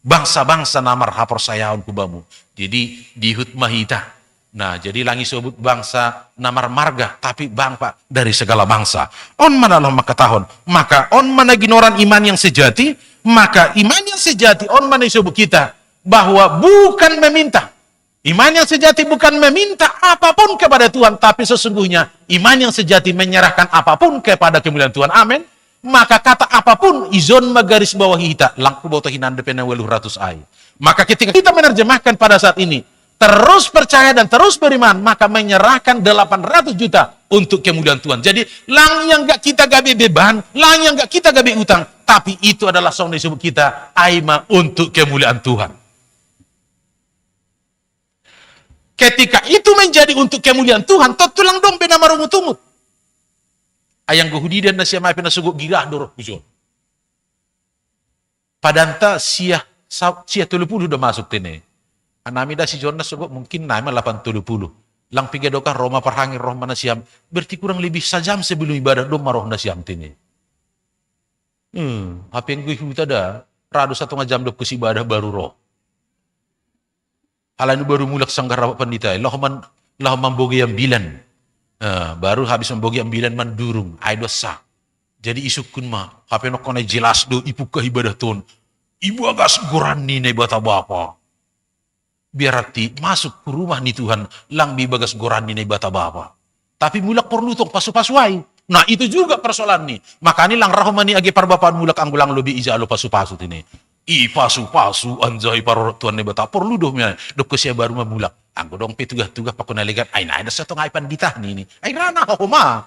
bangsa-bangsa namar hapor sayaon kubamu. Jadi dihut mahita. Nah, jadi langi sebut bangsa namar marga, tapi bangsa dari segala bangsa. On mana lah maka tahun, maka on mana ginoran iman yang sejati, maka iman yang sejati on mana disebut kita bahwa bukan meminta. Iman yang sejati bukan meminta apapun kepada Tuhan, tapi sesungguhnya iman yang sejati menyerahkan apapun kepada kemuliaan Tuhan. Amin. Maka kata apapun izon magaris bawah kita langku bawah hinan depena 800 ai. Maka ketika kita menerjemahkan pada saat ini terus percaya dan terus beriman, maka menyerahkan 800 juta untuk kemuliaan Tuhan. Jadi, lang yang gak kita gabe beban, lang yang gak kita gabe utang, tapi itu adalah song disebut kita, aima untuk kemuliaan Tuhan. Ketika itu menjadi untuk kemuliaan Tuhan, tulang dong bena marumut-umut. Ayang gohudi dan nasia mai pena suguk gigah doroh kujo. Padanta sia 30 udah masuk tene. Anami si Jonas suguk mungkin naima 80. Lang piga dokah Roma perhangi roh mana siam. Berarti kurang lebih sajam sebelum ibadah dom maroh na siam tene. Apa yang gue kita ada radu 1 jam dok kus ibadah baru roh. Alanu baru mulak sanggar rapat pandita. Lah mambogi yang bilan. Baru habis mambogi yang bilan mandurung. Ay dosa. Jadi isukun mah. Apa yang kone jelas do ipu ke ibadah Tuhan. Ibu agak seguran nih bata bapa. Biar hati masuk ke rumah nih Tuhan. Lang bibagas goran nih bata bapa. Tapi mulak perlu tong pasu-pasuai. Nah itu juga persoalan nih. Makanya lang rahmani agi parbapaan mulak anggulang lebih ija lo pasu-pasu ini. Pasu-pasu anjay parorot Tuhan nih bata. Perlu doh ya. Dok kesia baru memulak. Anggo dong pitugah-tugah pakuna legat. Ay na ada satong ay panditah nih. Ay rana ako ma.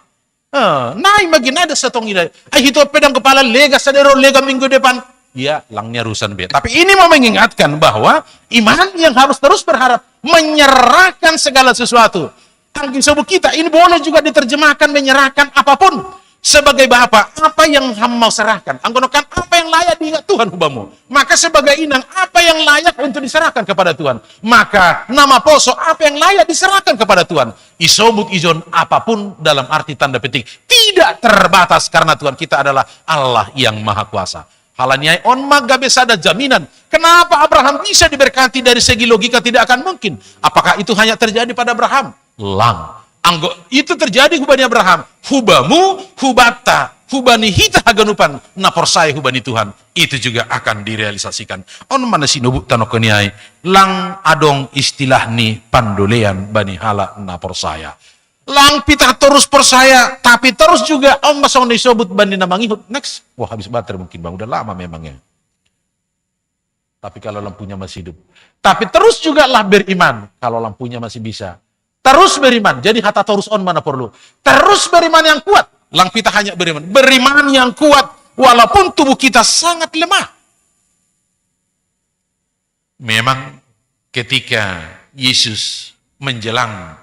Nay magina ada satong ilay. Ay hito pedang kepala lega sadero lega minggu depan. Ya, langnya rusan bet. Tapi ini mau mengingatkan bahwa iman yang harus terus berharap menyerahkan segala sesuatu. Tanggung jawab kita ini boleh juga diterjemahkan menyerahkan apapun sebagai Bapa. Apa yang ham mau serahkan? Anggonokan apa yang layak diingat Tuhan hubamu. Maka sebagai inang apa yang layak untuk diserahkan kepada Tuhan. Maka nama poso apa yang layak diserahkan kepada Tuhan. Isobut ijon apapun dalam arti tanda petik tidak terbatas karena Tuhan kita adalah Allah yang Maha Kuasa. Halanya on magabe ada jaminan. Kenapa Abraham bisa diberkati dari segi logika tidak akan mungkin? Apakah itu hanya terjadi pada Abraham? Lang. Itu terjadi hubani Abraham. Hubamu, hubata, hubani hita haganupan. Naporsai hubani Tuhan. Itu juga akan direalisasikan. On mana sinubuk tanokoniai. Lang adong istilah ni pandolean bani hala naporsaya. Lang pitah terus percaya, tapi terus juga om masong disebut bandi namang ihut. Next. Wah habis baterai mungkin bang, udah lama memangnya. Tapi kalau lampunya masih hidup. Tapi terus juga lah beriman, kalau lampunya masih bisa. Terus beriman, jadi kata terus on mana perlu. Terus beriman yang kuat. Lang pitah hanya beriman. Beriman yang kuat, walaupun tubuh kita sangat lemah. Memang ketika Yesus menjelang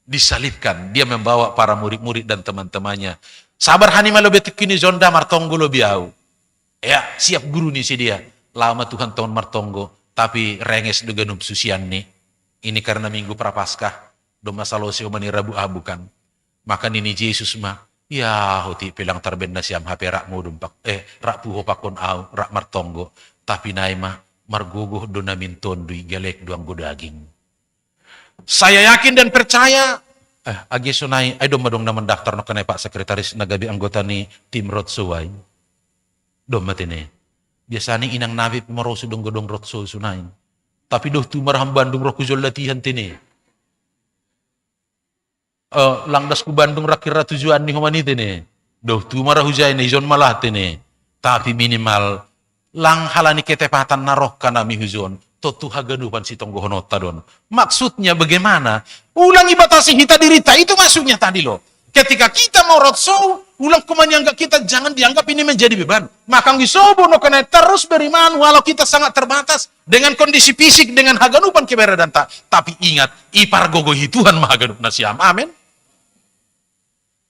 disalibkan, dia membawa para murid-murid dan teman-temannya. Sabar hani malobet kini zonda martonggo lo biau. Ya, siap guru nih si dia. Lama Tuhan tahun martonggo, tapi renges deganum susian nih. Ini karena minggu prapaskah, do masalah sio mani rabu abukan. Maka nini Yesus mah, ya hoti pelang terbenda siam hape rak modumpak, rak puho pakon au, rak martonggo. Tapi naima margogo do namin tondui galek duang godaging. Saya yakin dan percaya agi sunai ay dong na mendaftar no kanay Pak Sekretaris nagabi anggota ni tim Rotsuway. Dom matine. Biasanya inang nabi pimaroso dong godong Rotsu sunay. Tapi doh tu maraham Bandung rokuzol latihan tine. Langdas ku Bandung rakira tujuan ni humani tine. Doh tu marah hujay na izon malah tine. Tapi minimal lang halani ketepatan naroh kanami huzon. Totu haganupan si tonggo honota don. Maksudnya bagaimana? Ulang ibatasi hita dirita, itu maksudnya tadi loh. Ketika kita mau rotsou, ulang kuman yang kita jangan dianggap ini menjadi beban. Maka ngisobo no kena terus beriman walau kita sangat terbatas dengan kondisi fisik dengan haganupan keberadaan tak. Tapi ingat, ipar gogohi Tuhan mahaganup nasiam. Amin.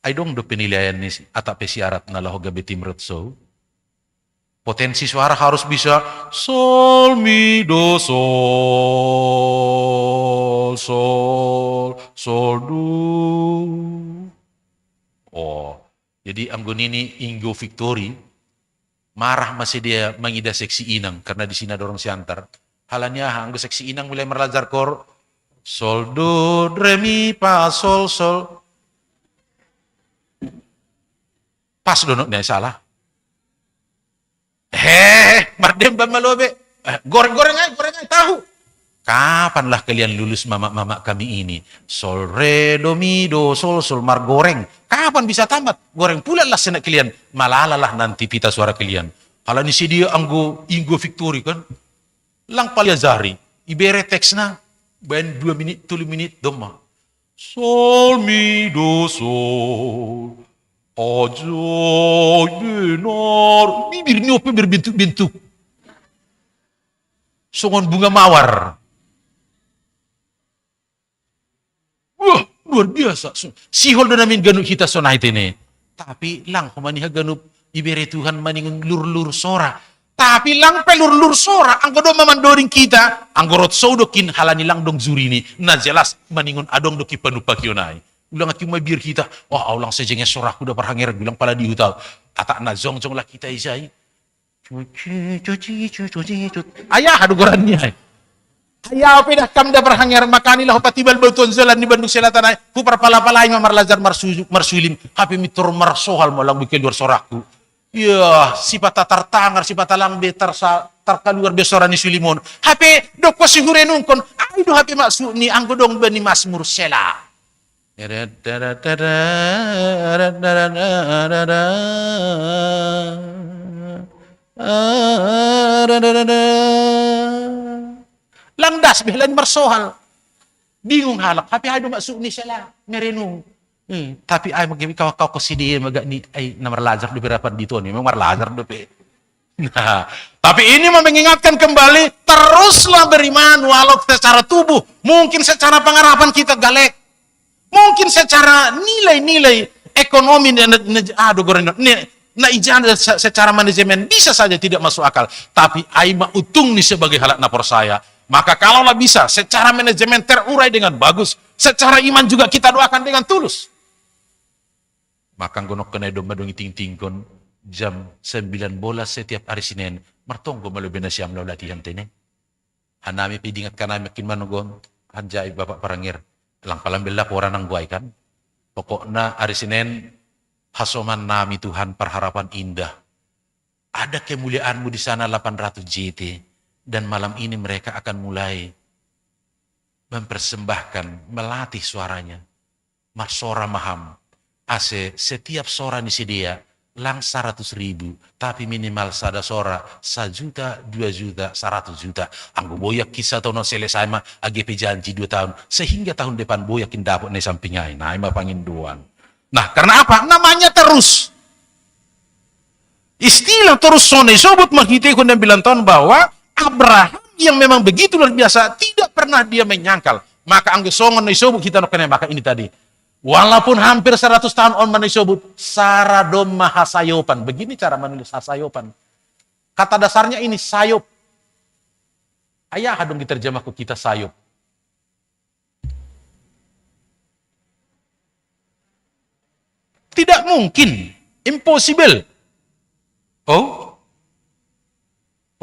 Ay dong do penilaian ni atap syarat na laho gabi tim rotsou. Potensi suara harus bisa sol, mi, do, sol, sol, sol, do. Oh, jadi anggun ini Inggo Victory marah masih dia mengida seksi inang karena di sini ada orang siantar. Halanya anggo seksi inang mulai melajar kor sol, do, re, mi, fa, sol, sol. Pas donok nih salah. Mardem malobe. Goreng-goreng aja tahu. Kapanlah kalian lulus mama-mama kami ini? Sol, re, do, mi, do, sol, sol, mar goreng. Kapan bisa tamat? Goreng pula lah senak kalian. Malalalah nanti pita suara kalian. Halani si dia anggo Inggo Victory kan. Lang paliazari. Ibere teksna. Ben 2 menit, 3 menit doma. Sol, mi, do, sol. Ajoy, benar. Bibirnya apa berbentuk-bentuk. Songon bunga mawar. Wah, luar biasa. Sihol na namin ganun kita sonait ini. Tapi lang, kumaniha ganun ibere Tuhan maningon lur-lur sora. Tapi lang pelur-lur sora, ang godo mamandoring kita, ang gorot sodokin halani lang dong zurini, na jelas maningon adong doki panupak yunay. Ulang at yung mabir kita, wah, aulang sa jengnya sora kuda parhanger, bilang pala dihutaw. Atak na zong-zong lah kita isay. Ayah adugoran niya. Ayaw pindah kamda parhanger, makanilah patibal bautuan zalan ni Bandung Selatan ay, kupar pala-palay mamarlazar marsulim, hapi mitur marsohal mo lang bukil luar soraku. Ya, sifat tartangar, sifat alang betar sa tarkaluar besora ni Sulimon. Hape dok ko sigure nungkon, ay do hape maksud ni anggodong bani Masmur Sela. Langdas belan marsohal. Bingung halak, hape ay do maksud ni Sela, merenung. Tapi ay kau kesidi magak ni ay namarlajar do berapan dito ni memang marlajar do pe. Nah, tapi ini mengingatkan kembali teruslah beriman walau secara tubuh, mungkin secara pengharapan kita galek. Mungkin secara nilai-nilai ekonomi na ijana secara manajemen bisa saja tidak masuk akal, tapi ay mautung ni sebagai halak napor saya. Maka kalaulah bisa secara manajemen terurai dengan bagus, secara iman juga kita doakan dengan tulus. Maka gonok kena domba dong ting-tingkon jam 9 bola setiap hari Senin martonggo malubin na siyam law latihan tene. Hanami pidingat kanami makin manugon hanjay bapak parangir lang palambil laporan ng buhay kan. Pokokna hari Senin hasoman nami Tuhan perharapan indah. Ada kemuliaanmu di sana 800 JT dan malam ini mereka akan mulai mempersembahkan melatih suaranya. Marsora maham. Ase setiap sora ni dia lang 100.000, tapi minimal sada sora 1 juta, 2 juta, 100 juta. Anggo boyak kisah tahun selesai ma AGP janji 2 tahun sehingga tahun depan boyakin dapat na sampingay. Nah, ima panginduan. Nah, karena apa? Namanya terus. Istilah terus sonay sobot maghiti ko ng bilang tahun bahwa Abraham yang memang begitu luar biasa tidak pernah dia menyangkal. Maka anggo songon na isobot kita no kena maka ini tadi. Walaupun hampir 100 tahun on manisobut, saradom mahasayopan. Begini cara menulis hasayopan. Kata dasarnya ini sayop. Ayah hadong diterjemah ke kita sayop. Tidak mungkin. Impossible. Oh?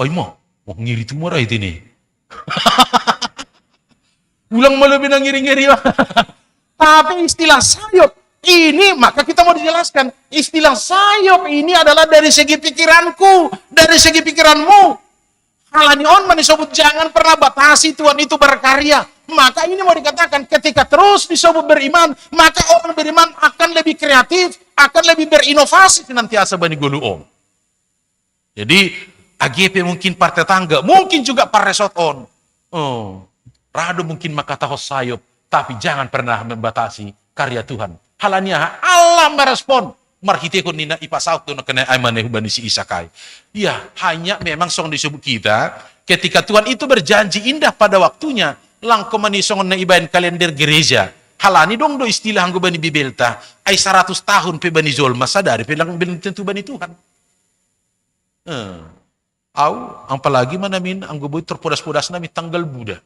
Oh mo ngiri tumura itu nih. Ulang malu binang ngiri-ngiri. Tapi istilah sayop ini, maka kita mau dijelaskan. Istilah sayop ini adalah dari segi pikiranku, dari segi pikiranmu. Halani on disebut jangan pernah batasi Tuhan itu berkarya. Maka ini mau dikatakan ketika terus disebut beriman, maka orang beriman akan lebih kreatif, akan lebih berinovasi senantiasa bani gulu om. Jadi AGP mungkin partai tangga, mungkin juga paresot on. Oh, rado mungkin maka tahu sayop. Tapi jangan pernah membatasi karya Tuhan. Halanya Allah merespon. Marhitekun nina ipasauk tu kena amaneh bani si Isakai. Ya, hanya memang song disebut kita ketika Tuhan itu berjanji indah pada waktunya. Lang komani song na ibain kalender gereja. Halani dong do istilah anggo bani bibelta. Ay 100 tahun pe bani zolma sadari pe lang tentu bani Tuhan. Au, apalagi manamin ang guboy terpodas-podas na mi tanggal Buddha.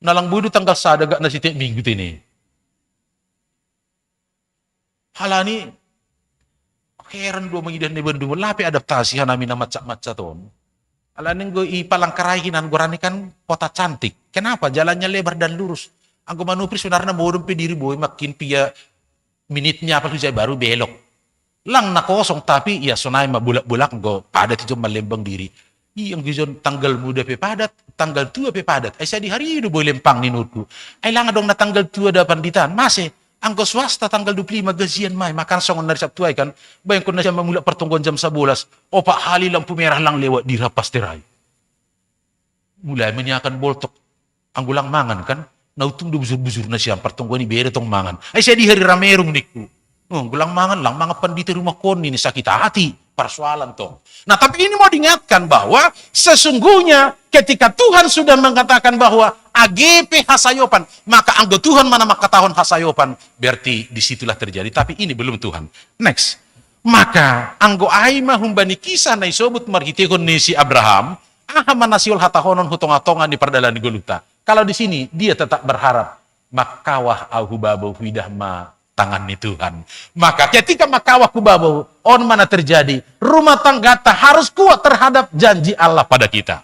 Nalang Buddha tanggal sada gak na setiap minggu ini. Halani, heran dua mengidan ni bendu, lapi adaptasi hanami na matsa-matsa ton. Halani go ipalangkarahinan, gorani kan kota cantik. Kenapa? Jalannya lebar dan lurus. Ang gumanupri sebenarnya mau dumpi diri boy, makin pia minitnya apa saja baru belok. Lang na kosong tapi ya sonay mabulak-bulak go padat itu malembang diri. Ang gijon tanggal muda pe padat, tanggal tua pe padat. Ay sa di hari itu boleh lempang ni nurku. Ay lang dong na tanggal tua da panditan. Masih angko swasta tanggal 25 gajian mai makan songon nari Sabtu ay kan. Bayang ko na siya mamula pertungguan jam 11. Opa hali lang pumerah lang lewat di rapas teray. Mulai menyakan boltok. Ang gulang mangan kan. Nautung do buzur-buzur na siya pertungguan ni bere tong mangan. Ay sa di hari ramerong niku. Gulang mangan lang, mga pandito rumah kon ini sakit hati, persoalan toh. Nah tapi ini mau diingatkan bahwa sesungguhnya ketika Tuhan sudah mengatakan bahwa AGP hasayopan, maka anggo Tuhan mana maka tahun hasayopan, berarti disitulah terjadi. Tapi ini belum Tuhan. Next. Maka anggo aima humbani kisah na isobut marhitekon ni si Abraham, manasiol hatahonon hutong-hatongan di perdalan goluta. Kalau di sini dia tetap berharap makawah auhubabo widahma tangan ni Tuhan. Maka ketika makawah kubabau, on mana terjadi? Rumah tangga harus kuat terhadap janji Allah pada kita.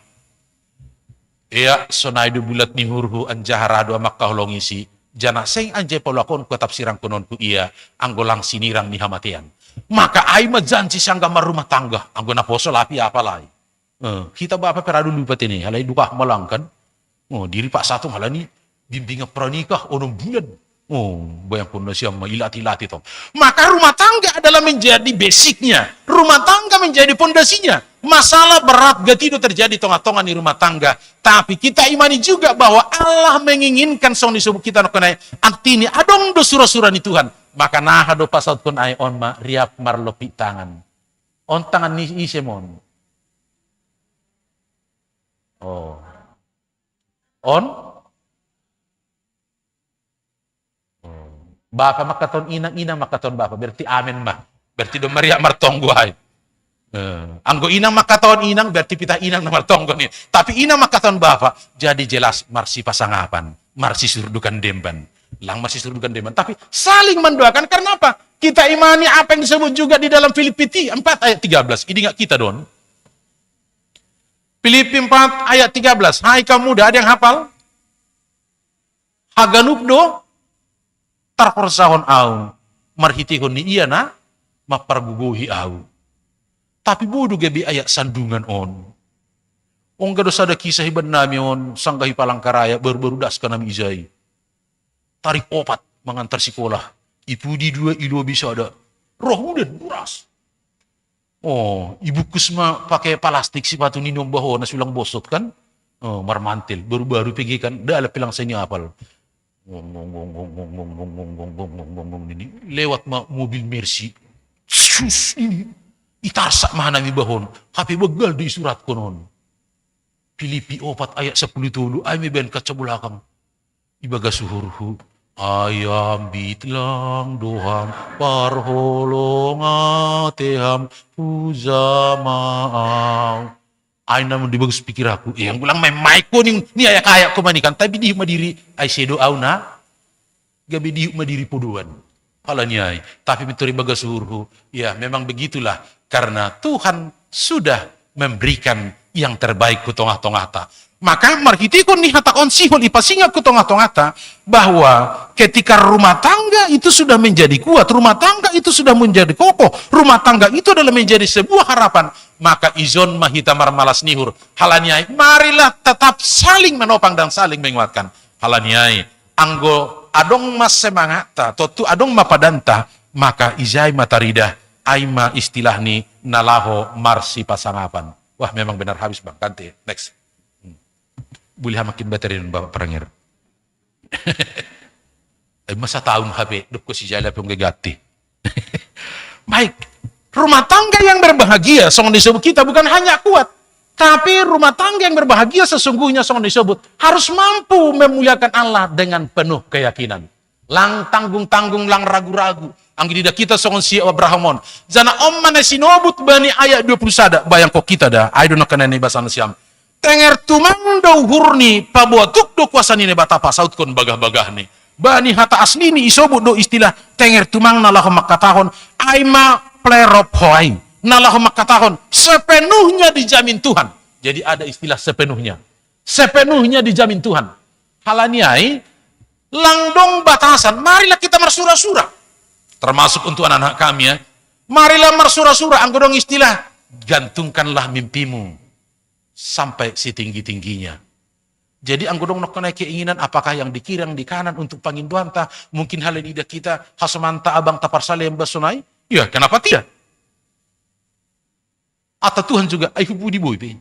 Iya, sonaidu bulat ni hurhu anjaharadu makah longisi. Jana seng anje polakon ku tafsiran kononku iya, anggolang sinirang ni hamatian. Maka aima janji sangga rumah tangga, anggo na poso lapi apa lai. Kita bapak peradu lupa ini, halai duka malang kan. Diri Pak Satu halani bimbingan pranikah onom bulan. Bayang pun siya mailati-lati toh. Maka rumah tangga adalah menjadi basicnya. Rumah tangga menjadi pondasinya. Masalah berat gak tidak terjadi tonga-tonga di rumah tangga. Tapi kita imani juga bahwa Allah menginginkan song disebut kita nakonai antini adong do surah-surah ni Tuhan. Maka nah do pasal kun ay on ma riap marlopi tangan. On tangan ni isemon. On Bapak makaton inang makaton bapak berarti amin mah berarti do Maria martonggo ay anggo inang makaton inang berarti pita inang na martonggo nih tapi inang makaton bapak jadi jelas marsi pasangapan marsi surdukan demban lang marsi surdukan demban tapi saling mendoakan karena apa kita imani apa yang disebut juga di dalam Filipi 4 ayat 13 ini enggak kita don Filipi 4 ayat 13 hai kamu muda ada yang hafal haganupdo tarkorsahon au marhitihon ni iya na maparguguhi au tapi bodoh gabi ayat sandungan on gado sada kisah iban nami on sanggahi palangkaraya baru-baru das ka nami izai tarik opat mengantar sekolah ibu di 2 ilo bisa ada roh udah buras ibu kusma pakai plastik sipatu ninom baho na sulang bosot kan marmantil baru-baru pergi kan dah ala pilang saya apal ini lewat mobil Mercy sus ini itarsak mahanami bahon HP begal di surat konon Filipi 4 ayat 10 tulu ay may ben kacabulakang ibaga suhurhu ayam bitlang doham parholong ateham puzamaaw ay naman di bagus pikir aku. Yang bilang may ko ni ayak kayak ko manikan. Tapi di madiri ay sedo au na. Gabi di madiri puduan. Pala niya ay. Tapi mituri bagas surhu. Ya memang begitulah. Karena Tuhan sudah memberikan yang terbaik ku tongah-tongata. Maka marhitikon ni hatakon sihol ipasingap ku tongah-tongata. Bahwa ketika rumah tangga itu sudah menjadi kuat. Rumah tangga itu sudah menjadi kokoh. Rumah tangga itu adalah menjadi sebuah harapan. Maka izon mahita marmalas nihur halaniai marilah tetap saling menopang dan saling menguatkan halaniai anggo adong mas semangata totu adong mapadanta maka izai matarida aima istilah ni nalaho marsi pasangapan wah memang benar habis bang ganti next boleh makin baterin bapak perangir masa tahun HP duk ko si jala pung gagati baik. Rumah tangga yang berbahagia, song disebut kita bukan hanya kuat. Tapi rumah tangga yang berbahagia sesungguhnya song disebut harus mampu memuliakan Allah dengan penuh keyakinan. Lang tanggung-tanggung, lang ragu-ragu. Ang dida kita songon si Abrahamon. Zana om mana sinobut bani ayat 20 sada. Bayang kok kita dah. I don't know kena ni basan siam. Tenger tumang do hurni pabuatuk do kuasa ni batapa saut kon bagah-bagah ni. Bani hata asli ni isobut do istilah tenger tumang nalah makatahon aima plerop hoai. Nalah makatahon sepenuhnya dijamin Tuhan. Jadi ada istilah sepenuhnya. Sepenuhnya dijamin Tuhan. Halaniai langdong batasan. Marilah kita marsura-sura. Termasuk untuk anak-anak kami ya. Marilah marsura-sura. Anggodong istilah gantungkanlah mimpimu sampai setinggi-tingginya. Jadi anggodong nokone keinginan apakah yang di kiri yang di kanan untuk panginduanta mungkin hal ini kita hasmanta abang tapar salem basonai? Ya, kenapa tidak? Atau Tuhan juga ayo budi boy be.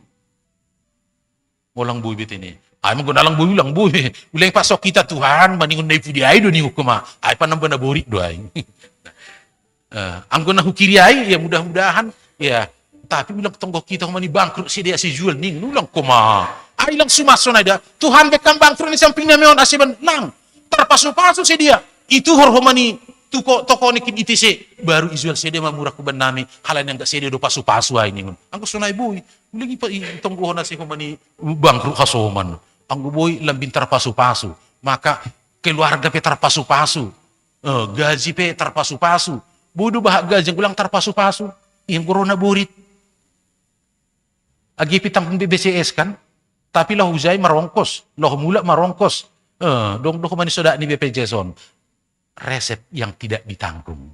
Molang boy bet ini. Ay menggunalang boy ulang boy. Ulang pasok kita Tuhan maningon na pudi ay do ni hukuma. Ay panamba na borik do ay. Anggona hukiri ay ya mudah-mudahan ya. Tapi bilang tonggok kita mani bangkrut si dia si jual ning ulang koma. Ay lang sumason ada. Tuhan bekam bangkrut ni samping na meon asiban lang. Terpasu-pasu si dia. Itu hormoni toko nikin itise baru izual sede mamurah kuban nami halan yang gak sede do pasu-pasu ay ningon. Anggo sunay boy. Lagi pa itonggohon na si humani bangkrut kasoman. Anggo boy lambing terpasu-pasu. Maka keluarga pe terpasu-pasu. Gaji pe terpasu-pasu. Bodo bahag gaji yang ulang terpasu-pasu. Yang corona burit. Agi pitang BBCS kan. Tapi lah hujay marongkos. Lah mula marongkos. Dong humani soda ni BPJS on. Resep yang tidak ditanggung.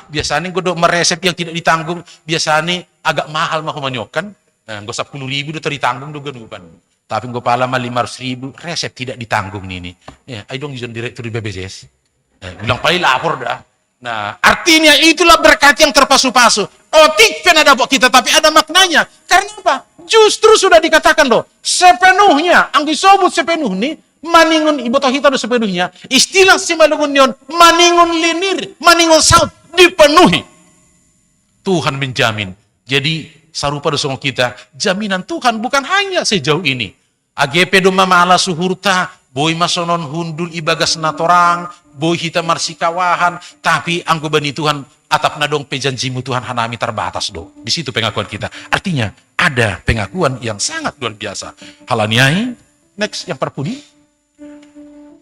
Biasanya gue meresep yang tidak ditanggung, biasanya agak mahal mah manyokan. Gue 10.000 udah teritanggung juga nupan. Tapi gue pala mah 500.000 resep tidak ditanggung ini. Ya, I dong izin direktur di BPJS. Bilang paling lapor dah. Nah, artinya itulah berkat yang terpasu-pasu. Otik penada buat kita, tapi ada maknanya. Karena apa? Justru sudah dikatakan loh, sepenuhnya, anggi sobut sepenuh nih, maningon ibotoh kita do sepenuhnya. Istilah si malungun yon, maningon linir, maningon saut, dipenuhi. Tuhan menjamin. Jadi, sarupa do songo kita, jaminan Tuhan bukan hanya sejauh ini. AGP do mamala suhurta, boy masonon hundul ibagas natorang, boy hita marsikawahan, tapi anggo bani Tuhan, atap nadong pejanjimu Tuhan hanami terbatas do. Di situ pengakuan kita. Artinya, ada pengakuan yang sangat luar biasa. Halaniai, next yang perpudi.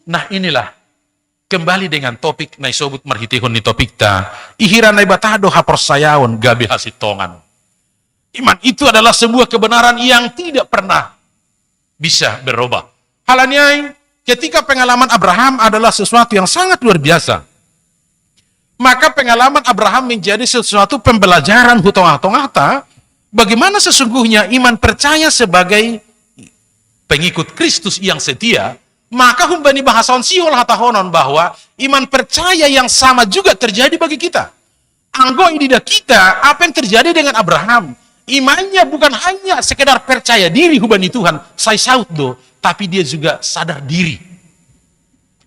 Nah inilah, kembali dengan topik na isobut marhitihon ni topik ta, ihiran na ibatado haporsayawan gabi hasitongan. Iman itu adalah sebuah kebenaran yang tidak pernah bisa berubah. Halaniai, ketika pengalaman Abraham adalah sesuatu yang sangat luar biasa, maka pengalaman Abraham menjadi sesuatu pembelajaran hutong-hutong bagaimana sesungguhnya iman percaya sebagai pengikut Kristus yang setia. Maka humbani bahasaon sihol hatahonon bahwa iman percaya yang sama juga terjadi bagi kita. Anggo idida kita, apa yang terjadi dengan Abraham? Imannya bukan hanya sekedar percaya diri hubani Tuhan, saya saut do, tapi dia juga sadar diri.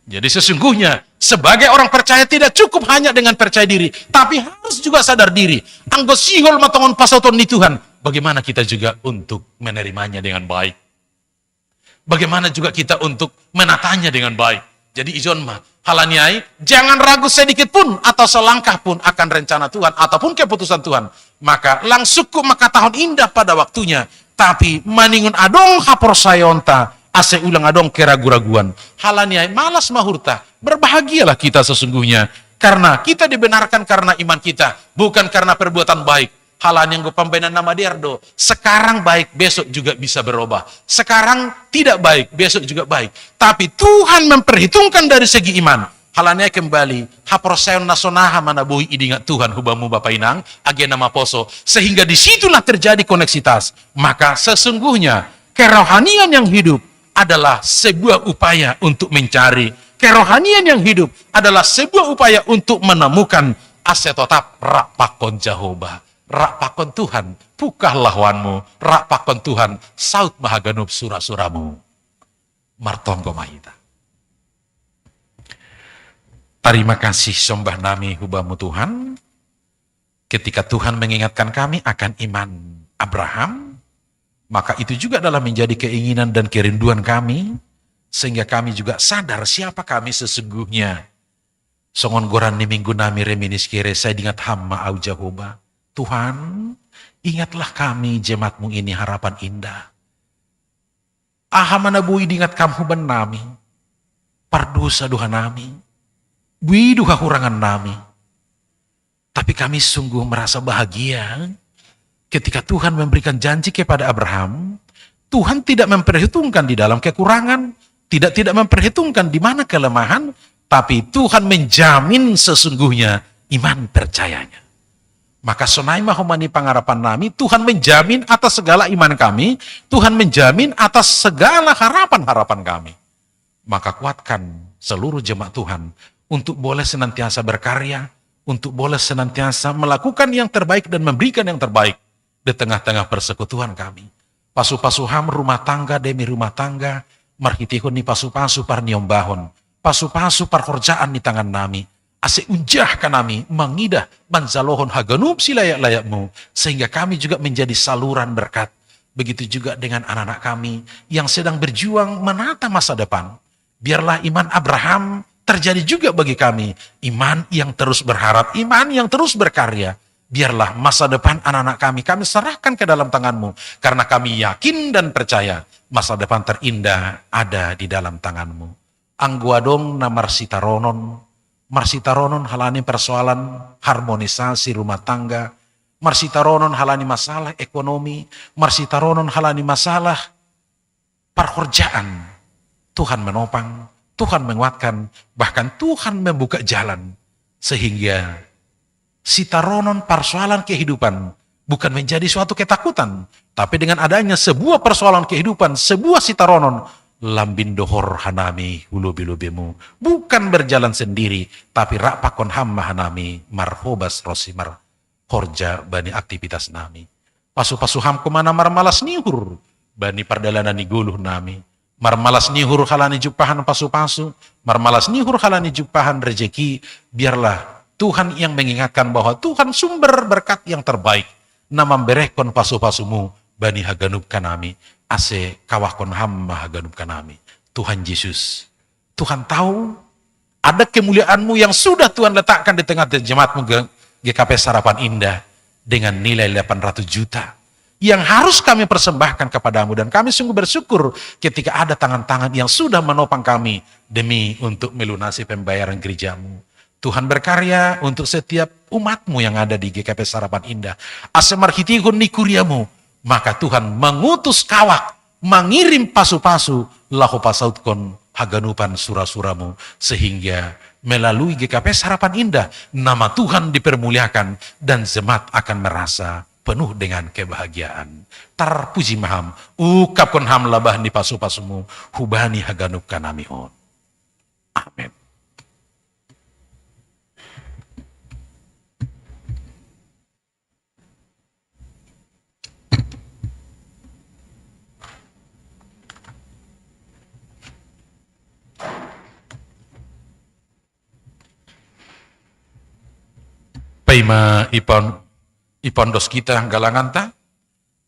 Jadi sesungguhnya sebagai orang percaya tidak cukup hanya dengan percaya diri, tapi harus juga sadar diri. Anggo sihol matongon pasauton ni Tuhan, bagaimana kita juga untuk menerimanya dengan baik. Bagaimana juga kita untuk menatanya dengan baik. Jadi izon mah, halaniai, jangan ragu sedikit pun atau selangkah pun akan rencana Tuhan ataupun keputusan Tuhan. Maka langsungku maka tahun indah pada waktunya. Tapi maningun adong hapor sayonta, ase ulang adong keragu-raguan. Halaniai, malas mahurta, berbahagialah kita sesungguhnya. Karena kita dibenarkan karena iman kita, bukan karena perbuatan baik. Halan yang gue pembenan nama Derdo, sekarang baik, besok juga bisa berubah. Sekarang tidak baik, besok juga baik. Tapi Tuhan memperhitungkan dari segi iman. Halannya kembali, haporseon nasonaha mana bui idingat Tuhan hubamu Bapak Inang, agena maposo. Sehingga disitulah terjadi koneksitas. Maka sesungguhnya kerohanian yang hidup adalah sebuah upaya untuk mencari. Kerohanian yang hidup adalah sebuah upaya untuk menemukan asetotap rapakon Jehovah. Rak pakon Tuhan, pukah lawanmu. Rak pakon Tuhan, saut mahaganub surah-suramu. Martonggo mahita. Terima kasih sembah nami hubamu Tuhan. Ketika Tuhan mengingatkan kami akan iman Abraham, maka itu juga adalah menjadi keinginan dan kerinduan kami sehingga kami juga sadar siapa kami sesungguhnya. Songon goran ni minggu nami reminis kire saya ingat hamba au Jehovah. Tuhan, ingatlah kami jemaatmu ini harapan indah. Aha mana bui diingat kamu benami. Pardosa duha nami. Bui duha hurangan nami. Tapi kami sungguh merasa bahagia ketika Tuhan memberikan janji kepada Abraham. Tuhan tidak memperhitungkan di dalam kekurangan, tidak memperhitungkan di mana kelemahan, tapi Tuhan menjamin sesungguhnya iman percayanya. Maka sonai mahomani pangarapan nami, Tuhan menjamin atas segala iman kami, Tuhan menjamin atas segala harapan-harapan kami. Maka kuatkan seluruh jemaat Tuhan untuk boleh senantiasa berkarya, untuk boleh senantiasa melakukan yang terbaik dan memberikan yang terbaik di tengah-tengah persekutuan kami. Pasu-pasuham rumah tangga demi rumah tangga, marhitihun ni pasu-pasu par niombahon, pasu-pasu par korjaan di tangan nami, ase unjah kanami, mangidah, manzalohon haganup si layak-layakmu, sehingga kami juga menjadi saluran berkat. Begitu juga dengan anak-anak kami yang sedang berjuang menata masa depan. Biarlah iman Abraham terjadi juga bagi kami, iman yang terus berharap, iman yang terus berkarya. Biarlah masa depan anak-anak kami serahkan ke dalam tangan-Mu, karena kami yakin dan percaya masa depan terindah ada di dalam tangan-Mu. Angguadong na marsitaronon halani persoalan harmonisasi rumah tangga, marsitaronon halani masalah ekonomi, marsitaronon halani masalah perkerjaan. Tuhan menopang, Tuhan menguatkan, bahkan Tuhan membuka jalan, sehingga sitaronon persoalan kehidupan bukan menjadi suatu ketakutan, tapi dengan adanya sebuah persoalan kehidupan, sebuah sitaronon, lambin dohor hanami hulubi-lubimu, bukan berjalan sendiri, tapi rakpakon hamma hanami marhobas rosimar horja bani aktivitas nami. Pasu-pasu ham kemana marmalas nihur, bani pardalanan niguluh nami. Marmalas nihur halani jupahan pasu-pasu, marmalas nihur halani jupahan rejeki. Biarlah Tuhan yang mengingatkan bahwa Tuhan sumber berkat yang terbaik. Nama berekon pasu-pasumu, bani haganup kanami, ase kawahkon hamma haganup kanami. Tuhan Yesus, Tuhan tahu ada kemuliaan-Mu yang sudah Tuhan letakkan di tengah jemaat-Mu GKP Sarapan Indah dengan nilai 800 juta. Yang harus kami persembahkan kepadamu, dan kami sungguh bersyukur ketika ada tangan-tangan yang sudah menopang kami demi untuk melunasi pembayaran gereja-Mu. Tuhan berkarya untuk setiap umat-Mu yang ada di GKP Sarapan Indah. Asemarhitihun nikuriamu, maka Tuhan mengutus kawak, mengirim pasu-pasu, lahu pasautkon haganupan surah-surah-Mu, sehingga melalui GKP Sarapan Indah, nama Tuhan dipermuliakan dan jemaat akan merasa penuh dengan kebahagiaan. Tarpuji maham, ukapkon ham labah ni pasu-pasumu, hubani haganup kanamihon. Amin. Paima ipondos kita galangan ta,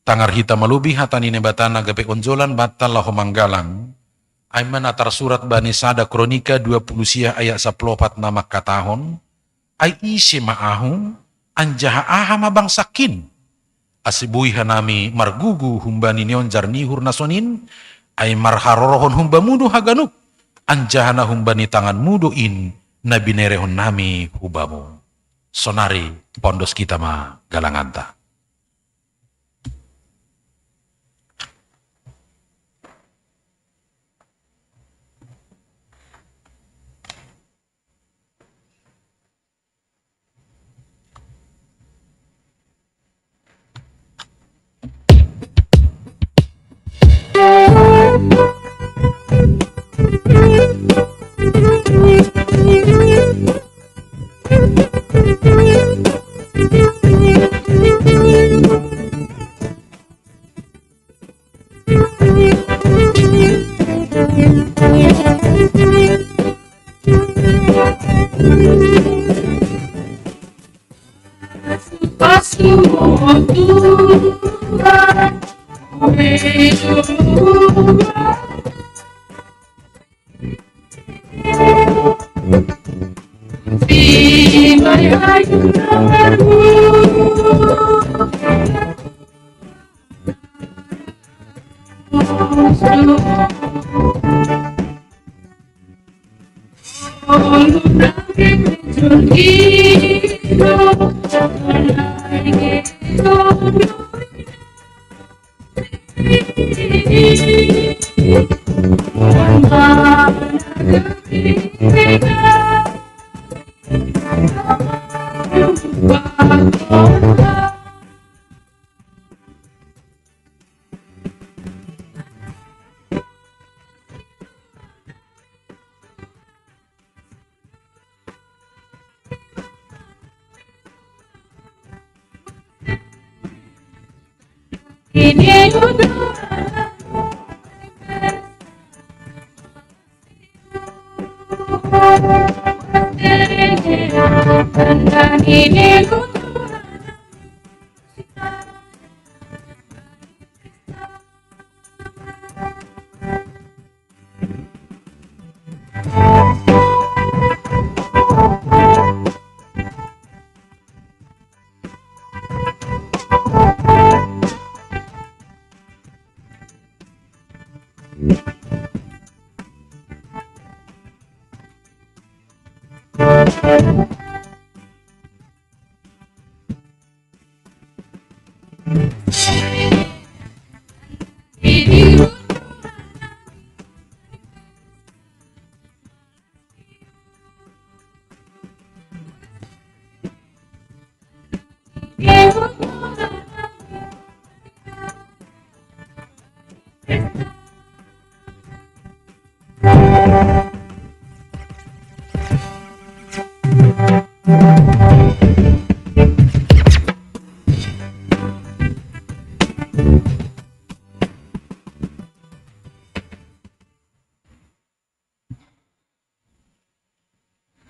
tangar hita malubi hatani nebatana gape onjolan batal laho manggalang. Aiman atar surat Bani Sada Kronika 20 sia ayat 14 nama katahon. Ai isi ma'ahu anjaha aha mabang sakin. Asibui hanami margugu humbani neonjar nihur nasonin. Ai marharorohon humba mudu haganuk. Anjahana humbani tangan muduin nabinerehon nami hubamu. Sonari pondos kita ma galanganta.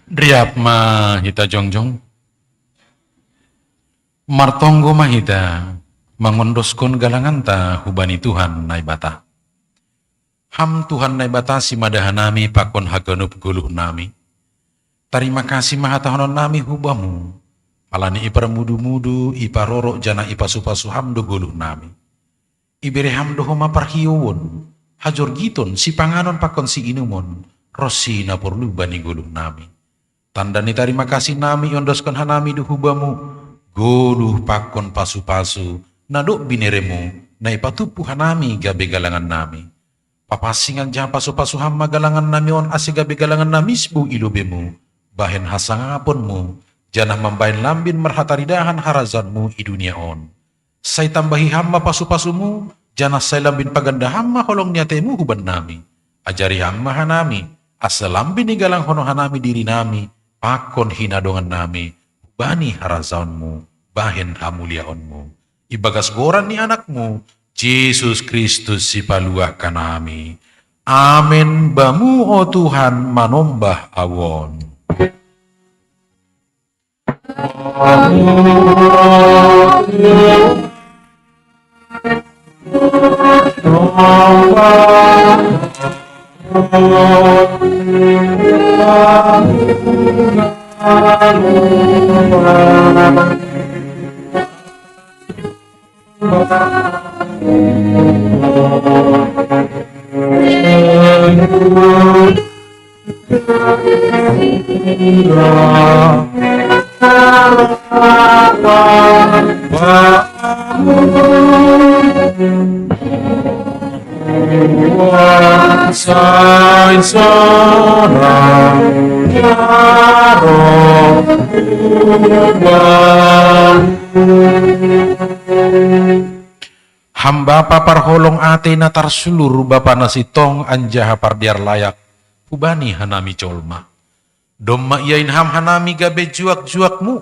Driap ma hita jongjong, martonggo mahita, mangondoskon galanganta hubani Tuhan naibata. Ham Tuhan naibata si madahanami pakon haganup guluh nami. Terima kasih mahatahonon nami hubamu, alani iparamudu-mudu, iparoro jana ipasupasu hamdo guluh nami. Ibere hamdo homa parhiuwon, hajor giton si panganon pakon si inumon, rosi naporlu bani guluh nami. Tanda ni terima kasih nami yondoskan hanami duhubamu, goluh pakon pasu-pasu, nadok bineremu, na ipatupu hanami gabe galangan nami. Papasingan jaha pasu-pasu hamma galangan nami on ase gabe galangan nami sbu ilubemu, bahen hasangaponmu, janah membain lambin merhataridahan harazanmu i dunia on. Say tambahi hamma pasu-pasumu, janah say lambin paganda hamma holong niatemu huban nami. Ajari hamma hanami, asa lambin ni galang hono hanami diri nami, pakon hinadongan nami, bani harazaonmu, bahen hamuliaonmu. Ibagas goran ni anakmu, Yesus Kristus si paluah kanami. Amin bamu o Tuhan manombah awon. Hamba paparholong ate na tarsulur bapa nasitong anjaha pardiar layak hubani hanami colma. Domma iain ham hanami gabe juak-juakmu.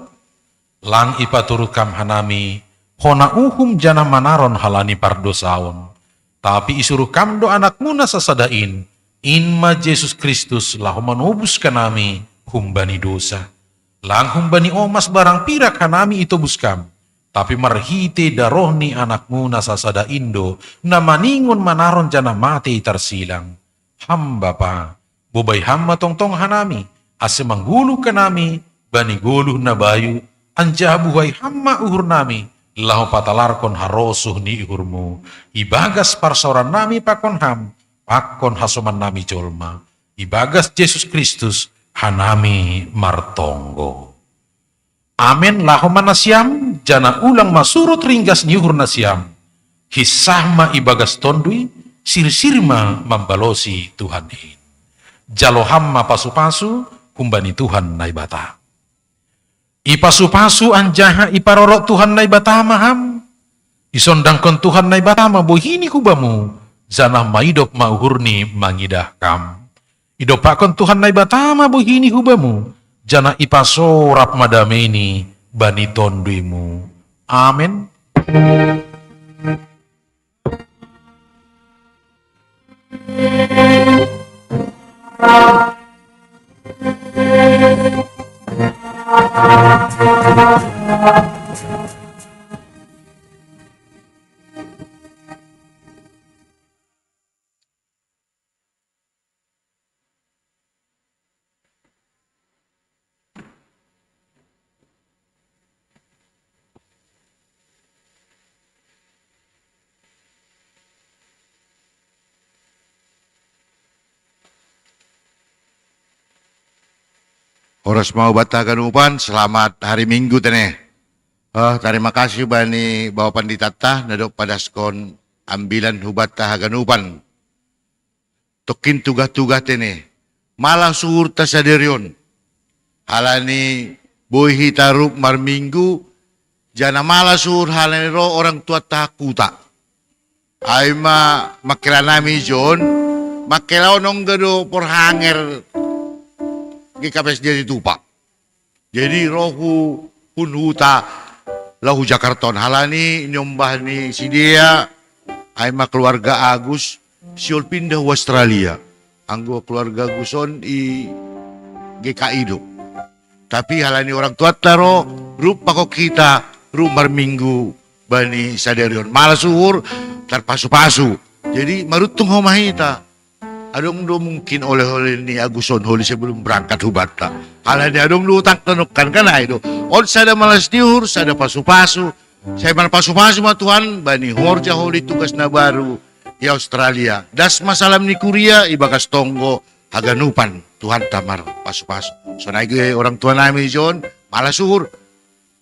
Lang ipaturukam hanami hona uhum jana manaron halani pardosaon. Tapi isuruh kamdo anakmu nasasadain. Inma Yesus Kristus lah manobus kanami humbani dosa. Lang humbani omas barang pirak hanami itu buskam. Tapi marhite darohni anakmu nasasada indo na maningon manaron jana mate tarsilang. Hamba pa, bubay hamma tongtong hanami, ase manggulu kanami, bani goluh na bayu, anja buhay hamma uhur nami, lahu patalarkon harosuh ni uhurmu, ibagas parsoran nami pakon ham, pakon hasoman nami jolma, ibagas Yesus Kristus hanami martonggo. Amin lahu manasiam, jana ulang masurut ringgas ni uhur nasiam, hisahma ibagas tondui, sir-sirma membalosi Tuhan in. Jalo hamma pasu-pasu, kumbani Tuhan naibata. Ipasu-pasu anjaha iparorok Tuhan naibata maham. Isondangkon Tuhan naibata mabuhini kubamu, zanah maidop mauhurni mangidah kam. Idopakon Tuhan naibata mabuhini kubamu, jana ipasorap madameni bani tonduimu. Amin. Oras mau bata ganupan, selamat hari Minggu tene. Terima kasih bani Bapak Panditata nadok padaskon ambilan hubat ganupan. Tokin tugas-tugas tene. Malah suhur tasaderion. Halani boy hitarup mar Minggu, jana malah suhur halani ro orang tua takuta. Aima makila nami John, makila onong gado porhanger GKPS jadi tupak. Jadi rohu punhuta lahu Jakarta halani nyombah ni si dia aima keluarga Agus siul pindah ke Australia. Anggo keluarga Guson i GKI do. Tapi halani orang tua taro rupa kok kita rumar Minggu bani saderion malah suhur terpasu-pasu. Jadi marutung homahita. Adong do mungkin oleh-oleh ni Aguson holi sebelum berangkat hubata. Kalau dia adong do tak tenukan kan itu. On sada malas diur, sada pasu-pasu. Saya malas pasu-pasu mah Tuhan bani horja holi tugas na baru di Australia. Das masalam ni Kuria ibagas tonggo haganupan Tuhan tamar pasu-pasu. So naik orang tua nami John malas suhur.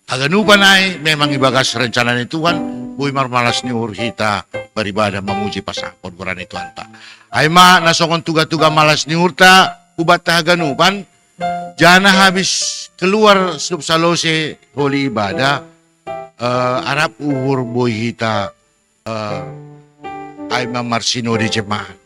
Haganupan ay memang ibagas rencana ni Tuhan. Boy malas ni kita beribadah memuji pasapon Quran itu anta. Aima nasongon tuga-tuga malas ni urta ubat haganupan. Jana habis keluar sub salose holi ibadah Arab uhur boy hita aima marsino di jemaat.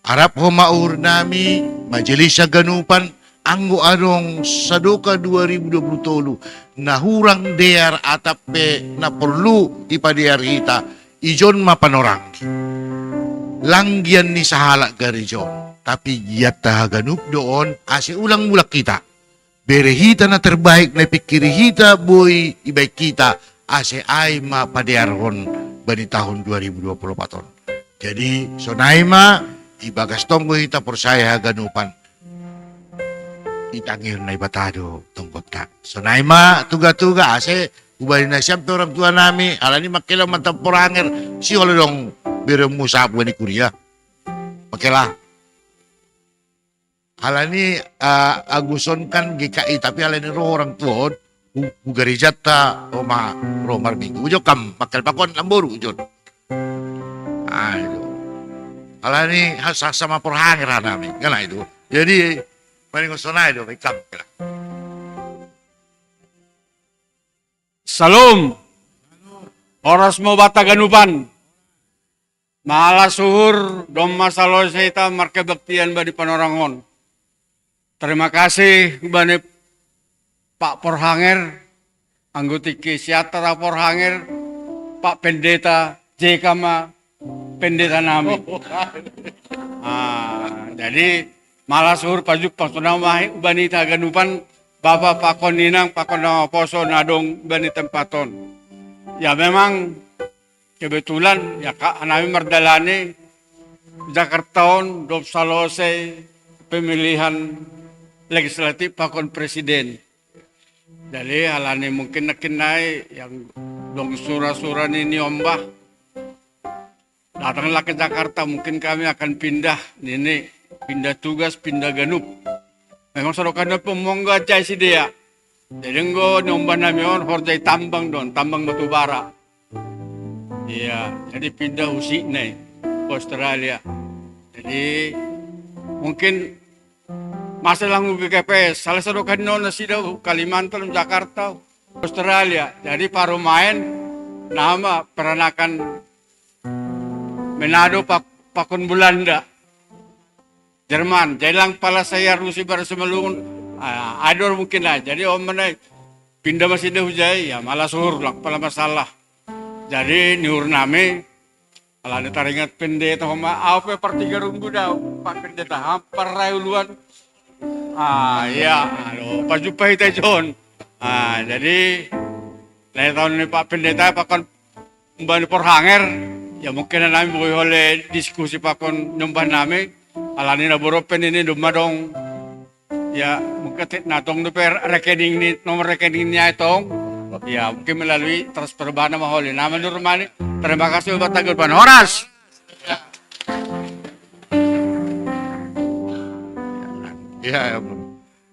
Arab homa uhur nami majelis haganupan anggo adong sadoka 2023 nahurang dear atape na perlu ipadear hita ijon mapanorang langgian ni sahalak garijon tapi giat tahaganup doon ase ulang mulak kita berehita na terbaik na pikiri hita boy ibaik kita ase ay mapadearhon bani tahun 2024 jadi sonaima ibagas tonggo hita persaya haganupan itangir na ibatado tungkot ka. So naima tuga-tuga ase ubali na siyam orang tua nami alani makilaw mantaporanger si dong biro musabu ni Kuria. Makilah. Alani Aguson kan GKI tapi alani roh orang tua ugarijat ta Roma Romar Minggu ujo kam makil pakon lamburu ujon. Ayo. Alani sama porhanger nami kan itu. Jadi Maring sonay do may kam. Salam. Oras mo bata ganupan. Maala suhur dom masalo sa ita markebaktian ba di panorangon. Terima kasih bani Pak Porhanger, anggota Siatra Porhanger, Pak Pendeta Jekama Pendeta nami. Jadi malah suhur pajuk pangsunamahi ubani taganupan Bapak Pakon Ninang Pakon Poso nadong ubani tempaton. Ya memang kebetulan ya Kak Anami Mardalani Jakartaon dop salose pemilihan legislatif Pakon Presiden. Jadi halani mungkin nakinai yang dong sura-sura ini ombah. Datanglah ke Jakarta, mungkin kami akan pindah tugas, pindah ganup. Memang sorokan pemongga cai si dia. Jadi ngo nyombah namion horjai tambang tambang batu bara. Iya, jadi pindah usik nih ke Australia. Jadi mungkin masalah UBKPS, salah satu kan nona sida Kalimantan, Jakarta, Australia. Jadi paru main nama peranakan Manado pakon Belanda, Jerman. Jadi lang pala saya Rusi baru semelungun, ador mungkin lah. Jadi om mana pindah masih dah hujai, ya malah suruh lang pala masalah. Jadi niur name, kalau ada taringat pendeta homa, apa pertiga runggu dah, pak pendeta hampar rayuluan. Ya, halo, Pak Jumpa itu John. Jadi dari tahun ini Pak Pendeta pakon mbani porhanger, ya mungkin nami boleh oleh diskusi pakon nyumbah nami, alani na boropen ini dumah dong, ya mungkin natong duper rekening ni nomor rekeningnya itong, ya mungkin melalui transfer bana maholi. Nama Nurmani, terima kasih buat tanggapan Horas.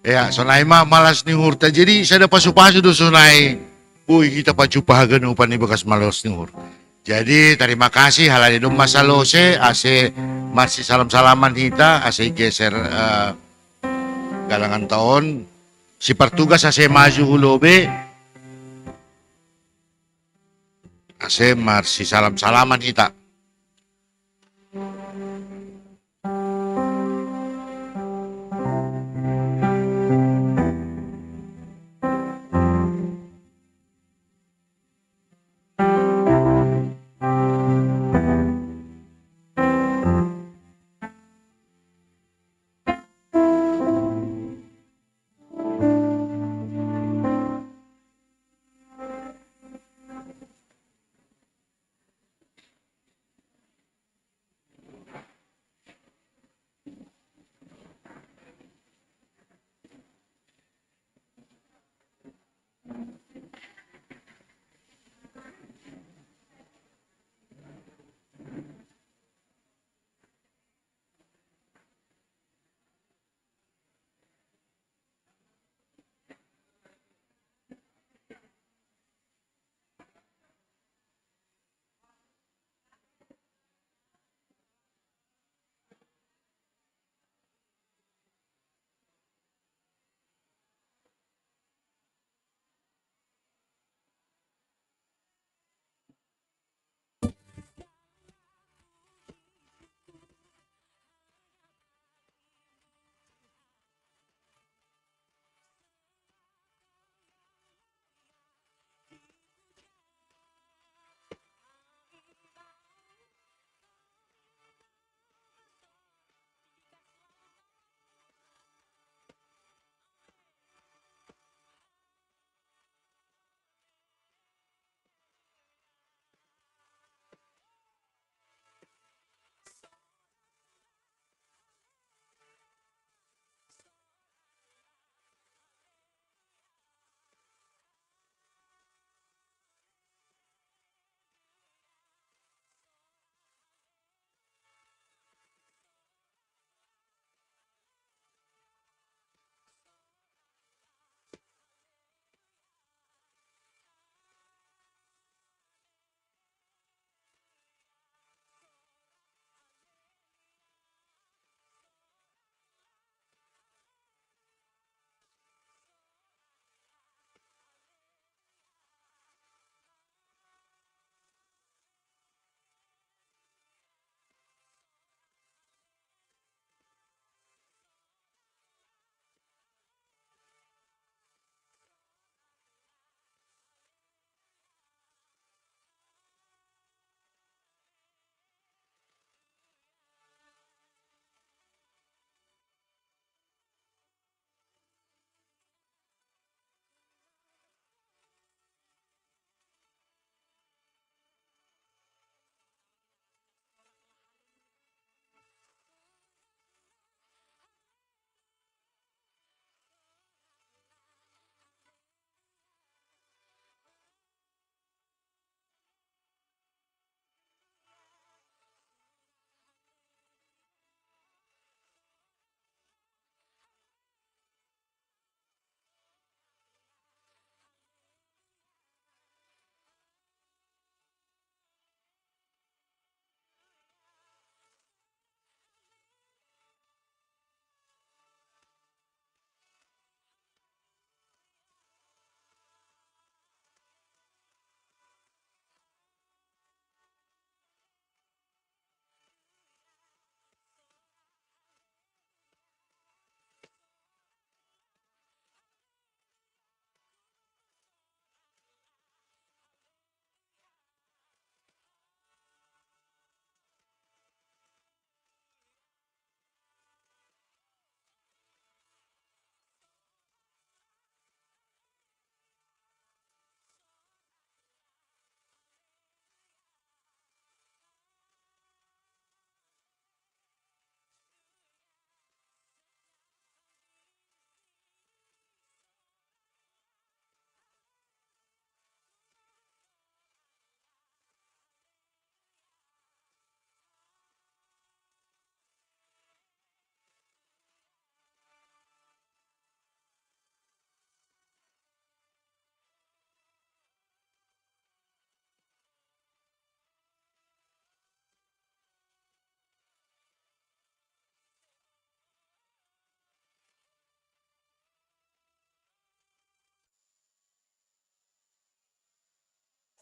Ya, sonai malas ni hurta. Jadi saya dapat pasu do sonai. Kita pacu pahaganupan ni bekas malas ni hur. Jadi terima kasih halani dum masalose ase masih salam-salaman kita ase geser galangan tahun. Si pertugas ase maju hulobe. Ase masih salam-salaman kita.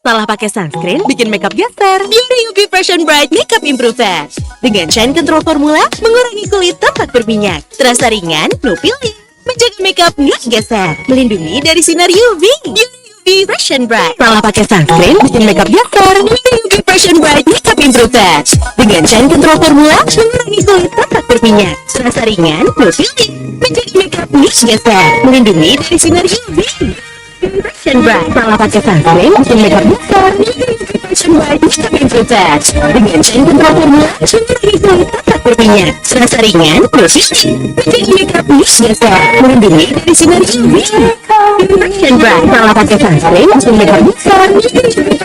Salah pakai sunscreen bikin makeup geser. Beauty UV Fresh and Bright Makeup Improver. Dengan Shine Control Formula, mengurangi kulit tampak berminyak. Terasa ringan, no peeling. Menjaga makeup nggak geser. Melindungi dari sinar UV. Beauty UV Fresh and Bright. Salah pakai sunscreen bikin makeup geser. Beauty UV Fresh and Bright Makeup Improver. Dengan Shine Control Formula, mengurangi kulit tampak berminyak. Terasa ringan, no peeling. Menjaga makeup nggak geser. Melindungi dari sinar UV. Fashion Bright. Salah pakai sunscreen bikin makeup besar. Fashion Bright Makeup Improver. Dengan Shine Control Formula, mengurangi kulit tampak berminyak. Terasa ringan, bersih. Menjaga makeup geser. Melindungi dari sinar UV. Fashion Bright. Salah pakai sunscreen bikin makeup besar.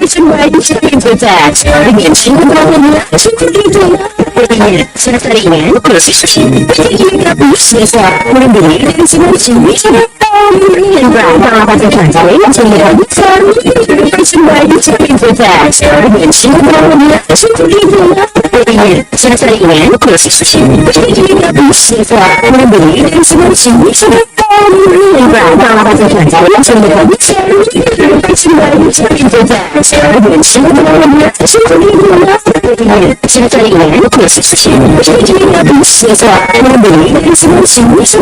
Fashion Bright Makeup Improver. Dengan Shine Control Formula, mengurangi kulit tampak berminyak. Terasa ringan, bersih. Menjaga makeup geser. Melindungi dari sinar UV. Fashion Bright. Salah pakai sunscreen bikin makeup besar. Fashion Bright Makeup Improver. Dengan Shine Control Formula, mengurangi kulit tampak berminyak. Terasa ringan, bersih. Menjaga makeup geser. Melindungi dari sinar UV. Fashion Bright. Salah pakai sunscreen bikin makeup besar. Fashion Bright Makeup Improver. Dengan Shine Control Formula, mengurangi kulit tampak berminyak. Terasa ringan, bersih. Menjaga makeup geser. Melindungi dari sinar UV.